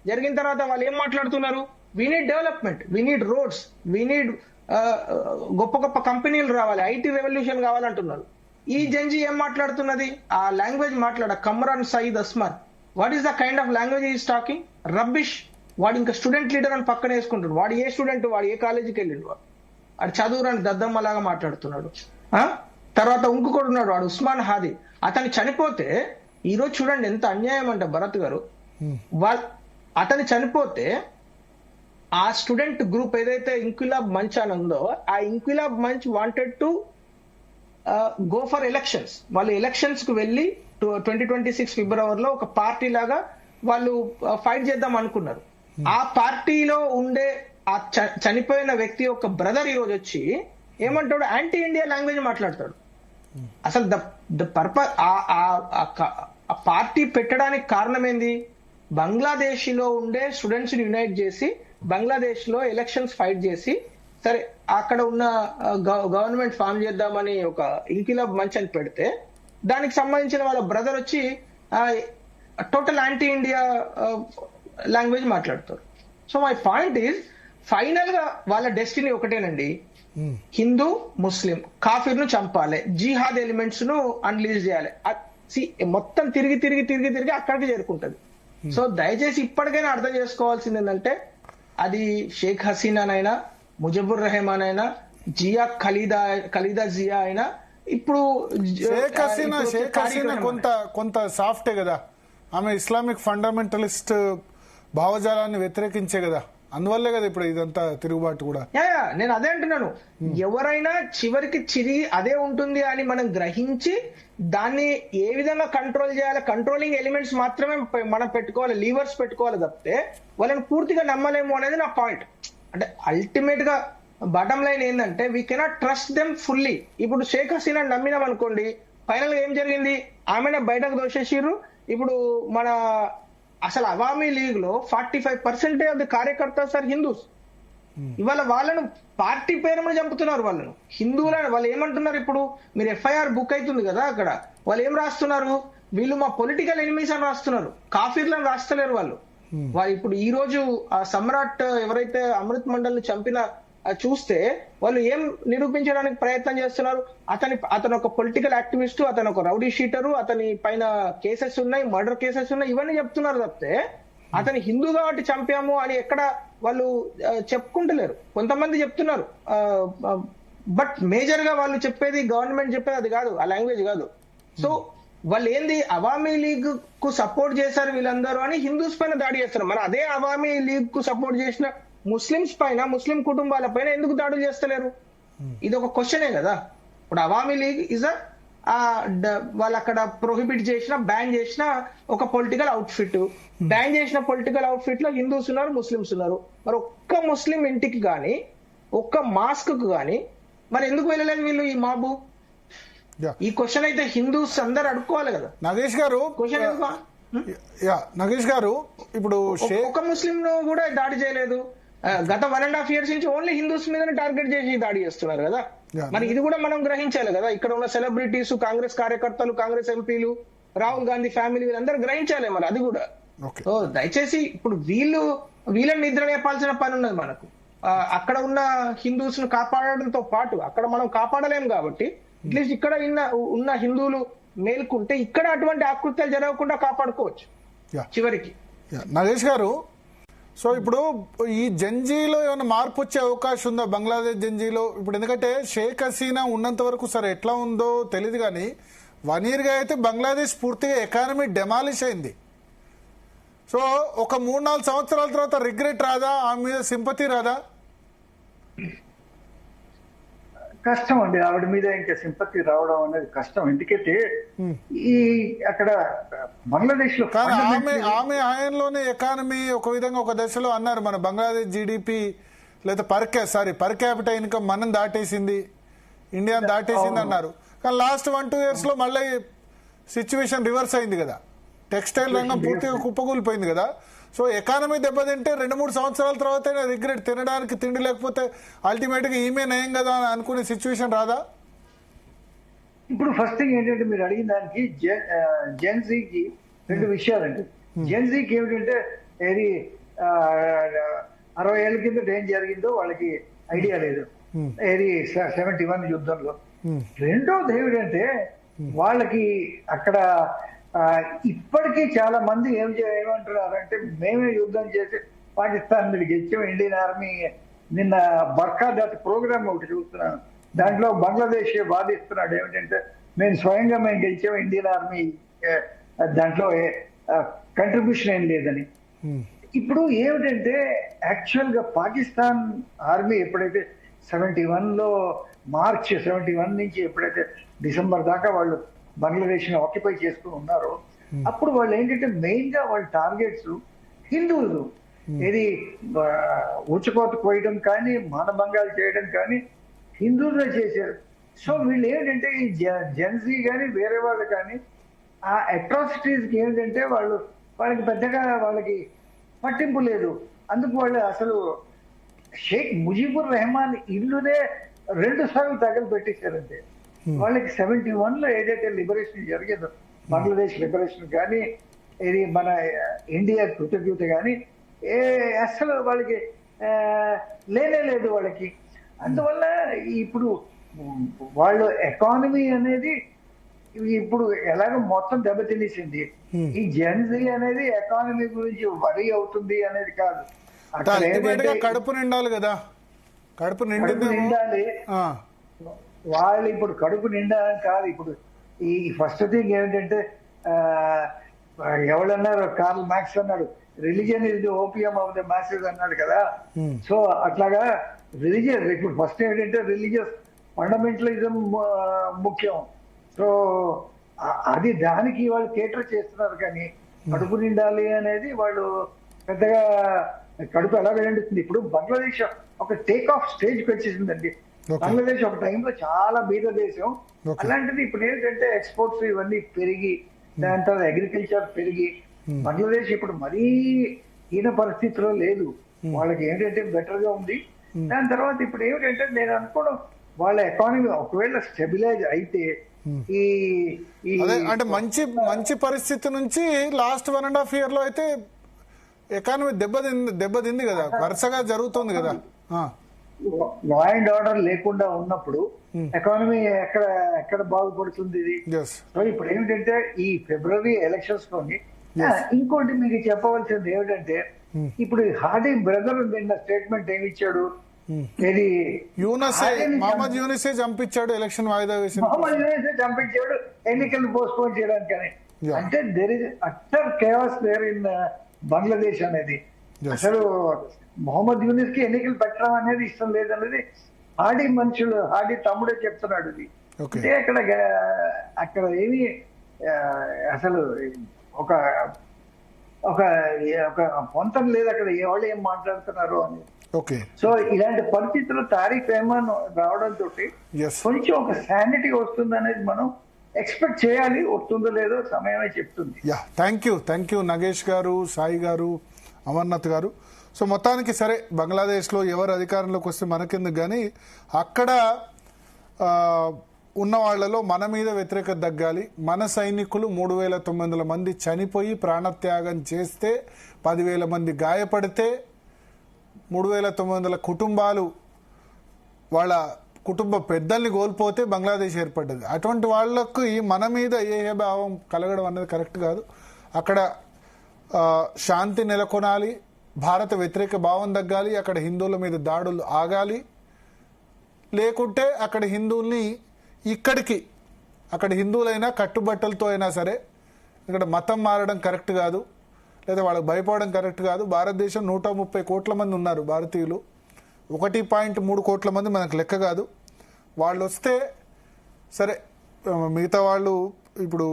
జరిగిన తర్వాత వాళ్ళు ఏం మాట్లాడుతున్నారు, we need development, we need roads, we need గొప్ప కంపెనీలు రావాలి, ఐటీ రెవల్యూషన్ కావాలంటున్నారు. ఈ జెన్జీ ఏం మాట్లాడుతున్నది, ఆ language Kamran Saeed Asman, what is the kind of language is talking, rubbish. వాడు ఇంకా స్టూడెంట్ లీడర్ అని పక్కన వేసుకుంటాడు. వాడు ఏ స్టూడెంట్, వాడు ఏ కాలేజీకి వెళ్ళిండు, వాడు చదువురాని దద్దమ్మలాగా మాట్లాడుతున్నాడు. తర్వాత ఇంకొకడు ఉన్నాడు, వాడు ఉస్మాన్ హాదీ. అతను చనిపోతే ఈరోజు చూడండి ఎంత అన్యాయం అంటే భరత్ గారు, అతను చనిపోతే ఆ స్టూడెంట్ గ్రూప్ ఏదైతే ఇంక్విలాబ్ మంచ్ అని ఉందో, ఆ Inquilab Manch wanted to go for elections. వాళ్ళు ఎలక్షన్స్ కు వెళ్లి 2026 ఫిబ్రవరిలో ఒక పార్టీ లాగా వాళ్ళు ఫైట్ చేద్దాం అనుకున్నారు. ఆ పార్టీలో ఉండే ఆ చనిపోయిన వ్యక్తి యొక్క బ్రదర్ ఈ రోజు వచ్చి ఏమంటాడు, యాంటీ ఇండియా లాంగ్వేజ్ మాట్లాడతాడు. అసలు ద పర్పస్ ఆ పార్టీ పెట్టడానికి కారణం ఏంది, బంగ్లాదేశ్ లో ఉండే స్టూడెంట్స్ ని యునైట్ చేసి బంగ్లాదేశ్ లో ఎలక్షన్స్ ఫైట్ చేసి, సరే అక్కడ ఉన్న గవర్నమెంట్ ఫామ్ చేద్దామని ఒక ఇంకిలాబ్ మంచ్ అని పెడితే, దానికి సంబంధించిన వాళ్ళ బ్రదర్ వచ్చి టోటల్ యాంటీ ఇండియా లాంగ్వేజ్ మాట్లాడతారు. So my point is, final గా వాళ్ళ డెస్టినీ ఒకటేనండి, హిందూ ముస్లిం కాఫీర్ ను చంపాలి, జిహాద్ ఎలిమెంట్స్ ను అన్లీజ్ చేయాలి. మొత్తం తిరిగి అక్కడికి చేరుకుంటది. సో దయచేసి ఇప్పటికైనా అర్థం చేసుకోవాల్సింది ఏంటంటే, అది షేక్ హసీనానైనా, ముజబుర్ రెహమాన్ అయినా, జియా ఖలీదా జియా అయినా, ఇప్పుడు షేక్ హసీనా కొంత సాఫ్టే కదా, ఆమె ఇస్లామిక్ ఫండమెంటలిస్ట్ భావజాలాన్ని వ్యతిరేకించే కదా, అందువల్లే కదా ఇప్పుడు ఇదంతా తిరుగుబాటు కూడా. నేను అదే అంటున్నాను, ఎవరైనా చివరికి అదే ఉంటుంది అని మనం గ్రహించి దాన్ని ఏ విధంగా కంట్రోల్ చేయాలి, కంట్రోలింగ్ ఎలిమెంట్స్ మాత్రమే మనం పెట్టుకోవాలి, లీవర్స్ పెట్టుకోవాలి తప్పితే వాళ్ళని పూర్తిగా నమ్మలేము అనేది నా పాయింట్. అంటే అల్టిమేట్ గా బాటమ్ లైన్ ఏంటంటే, we cannot trust them fully. ఇప్పుడు షేక్ హసీనా నమ్మినాం అనుకోండి, ఫైనల్ గా ఏం జరిగింది, ఆమెనే బయటకు దోషేసిర్రు. ఇప్పుడు మన అసలు అవామీ లీగ్ లో 45% ఆఫ్ ది కార్యకర్తస్ ఆర్ హిందూస్. ఇవాళ వాళ్ళను పార్టీ పేరు మీద చంపుతున్నారు వాళ్ళను, హిందువులను. వాళ్ళు ఏమంటున్నారు, ఇప్పుడు మీరు ఎఫ్ఐఆర్ బుక్ అవుతుంది కదా, అక్కడ వాళ్ళు ఏం రాస్తున్నారు, వీళ్ళు మా పొలిటికల్ ఎనిమీస్ అని రాస్తున్నారు, కాఫీర్లను రాస్తలేరు వాళ్ళు. ఇప్పుడు ఈ రోజు ఆ సమ్రాట్ ఎవరైతే అమృత్ మండల్ ని చంపిన చూస్తే వాళ్ళు ఏం నిరూపించడానికి ప్రయత్నం చేస్తున్నారు, అతను ఒక పొలిటికల్ యాక్టివిస్ట్, అతను ఒక రౌడీ షీటరు, అతని పైన కేసెస్ ఉన్నాయి, మర్డర్ కేసెస్ ఉన్నాయి, ఇవన్నీ చెప్తున్నారు తప్పితే అతని హిందూ కాబట్టి చంపాము అని ఎక్కడ వాళ్ళు చెప్పుకుంటలేరు. కొంతమంది చెప్తున్నారు, బట్ మేజర్ గా వాళ్ళు చెప్పేది, గవర్నమెంట్ చెప్పేది అది కాదు, ఆ లాంగ్వేజ్ కాదు. సో వాళ్ళు ఏంది అవామీ లీగ్ కు సపోర్ట్ చేశారు వీళ్ళందరూ అని హిందూస్ పైన దాడి చేస్తారు. మరి అదే అవామీ లీగ్ కు సపోర్ట్ చేసిన ముస్లింస్ పైన, ముస్లిం కుటుంబాల పైన ఎందుకు దాడులు చేస్తలేరు? ఇది ఒక క్వశ్చనే కదా. ఇప్పుడు అవామీ లీగ్ ఇస్ వాళ్ళు అక్కడ ప్రొహిబిట్ చేసిన, బ్యాన్ చేసిన ఒక పొలిటికల్ అవుట్ఫిట్. బ్యాన్ చేసిన పొలిటికల్ అవుట్ఫిట్ లో హిందూస్ ఉన్నారు, ముస్లింస్ ఉన్నారు. మరి ఒక్క ముస్లిం ఇంటికి గాని, ఒక్క మాస్క్ కు గాని మరి ఎందుకు వెళ్ళలేదు వీళ్ళు ఈ మాబు? ఈ క్వశ్చన్ అయితే హిందూస్ అందరు అడుక్కోవాలి కదా. నగేష్ గారు, నగేష్ గారు, ఇప్పుడు ఒక ముస్లిం కూడా దాడి చేయలేదు. గత 1.5 years నుంచి ఓన్లీ హిందూస్ మీద టార్గెట్ చేసి దాడి చేస్తున్నారు కదా. మరి ఇది కూడా మనం గ్రహించాలి కదా. ఇక్కడ ఉన్న సెలబ్రిటీస్, కాంగ్రెస్ కార్యకర్తలు, కాంగ్రెస్ ఎంపీలు, రాహుల్ గాంధీ ఫ్యామిలీ వీళ్ళందరూ గ్రహించాలి మరి అది కూడా. సో దయచేసి ఇప్పుడు వీళ్ళని నిద్ర లేపాల్సిన పని ఉన్నది మనకు. అక్కడ ఉన్న హిందూస్ ను కాపాడడంతో పాటు అక్కడ మనం కాపాడలేం కాబట్టి అట్లీస్ట్ ఇక్కడ ఉన్న హిందువులు మేల్కుంటే ఇక్కడ అటువంటి ఆకృత్యాలు జరగకుండా కాపాడుకోవచ్చు చివరికి. నగేష్ గారు, సో ఇప్పుడు ఈ జంజీలో ఏమైనా మార్పు వచ్చే అవకాశం ఉందా బంగ్లాదేశ్ జంజీలో? ఇప్పుడు ఎందుకంటే షేక్ హసీనా ఉన్నంత వరకు సరే ఎట్లా ఉందో తెలియదు, కానీ 1 year గా అయితే బంగ్లాదేశ్ పూర్తిగా ఎకానమీ డెమాలిష్ అయింది. సో ఒక 3-4 సంవత్సరాల తర్వాత రిగ్రెట్ రాదా? ఆమె మీద సింపతి రాదా? కష్టం అండి, ఆవిడ మీద ఇంకా సింపతి రావడం అనేది కష్టం. ఎందుకంటే ఈ అక్కడ బంగ్లాదేశ్ లో ఆమె హయాంలోనే ఎకానమీ ఒక విధంగా ఒక దశలో అన్నారు మన బంగ్లాదేశ్ జీడిపి లేదా పర్ క్యాపిటల్ ఇన్కమ్ మనం దాటేసింది, ఇండియాను దాటేసింది అన్నారు. కానీ లాస్ట్ 1-2 years లో మళ్ళీ సిచ్యువేషన్ రివర్స్ అయింది కదా. టెక్స్టైల్ రంగం పూర్తిగా కుప్పకూలిపోయింది కదా. సో ఎకానమీ దెబ్బతింటే 2-3 సంవత్సరాల తర్వాత రిగ్రెట్, తినడానికి తిండి లేకపోతే అల్టిమేట్ గా ఈమె నయం కదా అని అనుకునే సిచ్యువేషన్ రాదా? ఇప్పుడు ఫస్ట్ థింగ్ ఏంటంటే మీరు అడిగిన దానికి జెన్జీకి 2 విషయాలండి. జెన్జీకి ఏమిటంటే ఏది 60 ఏళ్ల కింద ఏం జరిగిందో వాళ్ళకి ఐడియా లేదు, ఏది 71 యుద్ధంలో. రెండోది ఏమిటంటే వాళ్ళకి అక్కడ ఇప్పటికీ చాలా మంది ఏమంటున్నారంటే మేమే యుద్ధం చేసి పాకిస్తాన్ మీద గెలిచాం, ఇండియన్ ఆర్మీ నిన్న బర్ఖా దట్ ప్రోగ్రామ్ ఒకటి చూస్తున్నాను, దాంట్లో బంగ్లాదేశ్ వాదిస్తున్నాడు ఏమిటంటే మేము గెలిచాం, ఇండియన్ ఆర్మీ దాంట్లో కంట్రిబ్యూషన్ ఏం లేదని. ఇప్పుడు ఏమిటంటే యాక్చువల్ గా పాకిస్తాన్ ఆర్మీ ఎప్పుడైతే 71లో మార్చ్ 71 నుంచి ఎప్పుడైతే డిసెంబర్ దాకా వాళ్ళు బంగ్లాదేశ్ ని ఆక్యుపై చేసుకుని ఉన్నారో అప్పుడు వాళ్ళు ఏంటంటే మెయిన్ గా వాళ్ళ టార్గెట్స్ హిందువులు, ఏది ఊచకోత కోయడం కానీ మానభంగాలు చేయడం కానీ హిందువులే చేశారు. సో వీళ్ళు ఏంటంటే ఈ జెన్జీ కానీ వేరే వాళ్ళు కానీ ఆ అట్రాసిటీస్ కి ఏంటంటే వాళ్ళకి పెద్దగా వాళ్ళకి పట్టింపు లేదు. అందుకు వాళ్ళు అసలు షేక్ ముజీబుర్ రెహమాన్ ఇల్లునే 2 సార్లు తగలు పెట్టేశారంటే. వాళ్ళకి 71లో ఏదైతే లిబరేషన్ జరిగిందో బంగ్లాదేశ్ లిబరేషన్ కానీ ఇది మన ఇండియా కృతజ్ఞత కానీ అసలు వాళ్ళకి లేనే లేదు వాళ్ళకి. అందువల్ల ఇప్పుడు వాళ్ళు ఎకానమీ అనేది ఇప్పుడు ఎలాగో మొత్తం దెబ్బతినేసింది. ఈ జెన్జీ అనేది ఎకానమీ గురించి వరి అవుతుంది అనేది కాదు, కడుపు నిండాలి కదా, కడుపు నిండాలి. వాళ్ళు ఇప్పుడు కడుపు నిండాలని కాదు. ఇప్పుడు ఈ ఫస్ట్ థింగ్ ఏంటంటే ఎవరన్నారు, కార్ల్ మార్క్స్ అన్నాడు religion is the opium of the masses అన్నాడు కదా. సో అట్లాగా రిలీజియస్ ఇప్పుడు ఫస్ట్ ఏంటంటే రిలీజియస్ ఫండమెంటలిజం ముఖ్యం. సో అది దానికి వాళ్ళు కేటర్ చేస్తున్నారు. కానీ కడుపు నిండాలి అనేది వాళ్ళు పెద్దగా కడుపు ఎలా నిండుతుంది. ఇప్పుడు బంగ్లాదేశ్ ఒక టేక్ ఆఫ్ స్టేజ్కి వచ్చేసిందండి. బంగ్లాదేశ్ ఒక టైంలో చాలా బీద దేశం, అలాంటిది ఇప్పుడు ఏంటంటే ఎక్స్పోర్ట్స్ ఇవన్నీ పెరిగి దాని తర్వాత అగ్రికల్చర్ పెరిగి బంగ్లాదేశ్ ఇప్పుడు మరీ హీన పరిస్థితిలో లేదు. వాళ్ళకి ఏంటంటే బెటర్ గా ఉంది. దాని తర్వాత ఇప్పుడు ఏమిటంటే నేను అనుకోవడం వాళ్ళ ఎకానమీ ఒకవేళ స్టెబిలైజ్ అయితే అంటే మంచి పరిస్థితి నుంచి లాస్ట్ 1.5 year లో అయితే ఎకానమీ దెబ్బతింది కదా, వరుసగా జరుగుతుంది కదా. లా అండ్ ఆర్డర్ లేకుండా ఉన్నప్పుడు ఎకానమీ ఎక్కడ బాగుపడుతుంది ఇది. సో ఇప్పుడు ఏమిటంటే ఈ ఫిబ్రవరి ఎలక్షన్స్ లోని ఇంకోటి మీకు చెప్పవలసింది ఏమిటంటే ఇప్పుడు హార్డీ బ్రదర్ నిన్న స్టేట్మెంట్ ఏమి ఇచ్చాడు, ఇది యూనసే మహమ్మద్ యూనిసే చంపించాడు, ఎలక్షన్ వాయిదా వేసి మహమ్మద్ యూనిసే చంపించాడు ఎన్నికలు పోస్ట్పోన్ చేయడానికి. Yeah. అంటే there is utter chaos there in Bangladesh అనేది. Yes. అసలు మొహమ్మద్ యూనిస్ కి ఎన్నికలు పెట్టడం అనేది ఇష్టం లేదనేది హాడీ మనుషులు, హాడీ తమ్ముడే చెప్తున్నాడు. ఇది Okay. అంటే అక్కడ ఏమి అసలు ఒక ఒక ఒక పొంతం లేదు అక్కడ, ఎవరు ఏం మాట్లాడుతున్నారు అని. ఓకే. సో ఇలాంటి పరిస్థితుల్లో తారీఖ్ రెహమాన్ రావడంతో ఎస్. కొంచెం ఒక శానిటీ వస్తుంది అనేది మనం ఎక్స్పెక్ట్ చేయాలి. వస్తుందో లేదో సమయమే చెప్తుంది. యా, థ్యాంక్ యూ నగేష్ గారు, సాయి గారు, అమర్నాథ్ గారు. సో మొత్తానికి సరే, బంగ్లాదేశ్లో ఎవరు అధికారంలోకి వస్తే మనకెందుకు, కానీ అక్కడ ఉన్న వాళ్లలో మన మీద వ్యతిరేకత తగ్గాలి. మన సైనికులు 3,900 మంది చనిపోయి ప్రాణత్యాగం చేస్తే, 10,000 మంది గాయపడితే, 3,900 కుటుంబాలు వాళ్ళ కుటుంబ పెద్దల్ని కోల్పోతే బంగ్లాదేశ్ ఏర్పడ్డది. అటువంటి వాళ్లకు మన మీద ఏ భావం కలగడం అనేది కరెక్ట్ కాదు. అక్కడ శాంతి నెలకొనాలి, భారత వ్యతిరేక భావం తగ్గాలి, అక్కడ హిందువుల మీద దాడులు ఆగాలి. లేకుంటే అక్కడ హిందువుల్ని అక్కడ హిందువులైనా కట్టుబట్టలతో అయినా సరే, ఇక్కడ మతం మారడం కరెక్ట్ కాదు, లేదా వాళ్ళకి భయపడడం కరెక్ట్ కాదు. భారతదేశం 130 కోట్ల మంది ఉన్నారు భారతీయులు, 1.3 కోట్ల మంది మనకు లెక్క కాదు. వాళ్ళు వస్తే సరే, మిగతా వాళ్ళు ఇప్పుడు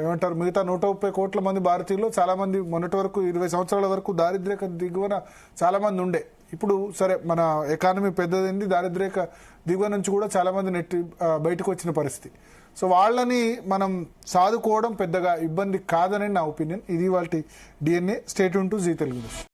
ఏమంటారు, మిగతా 130 కోట్ల మంది భారతీయులు చాలా మంది మొన్నటి వరకు 20 సంవత్సరాల వరకు దారిద్ర్యక దిగువన చాలా మంది ఉండే. ఇప్పుడు సరే, మన ఎకానమీ పెద్దదైంది, దారిద్ర్యక దిగువ నుంచి కూడా చాలా మంది బయటకు వచ్చిన పరిస్థితి. సో వాళ్ళని మనం సాదుకోవడం పెద్దగా ఇబ్బంది కాదని నా ఒపీనియన్. ఇది వాళ్ళ DNA. Stay tune to Zee Telugu.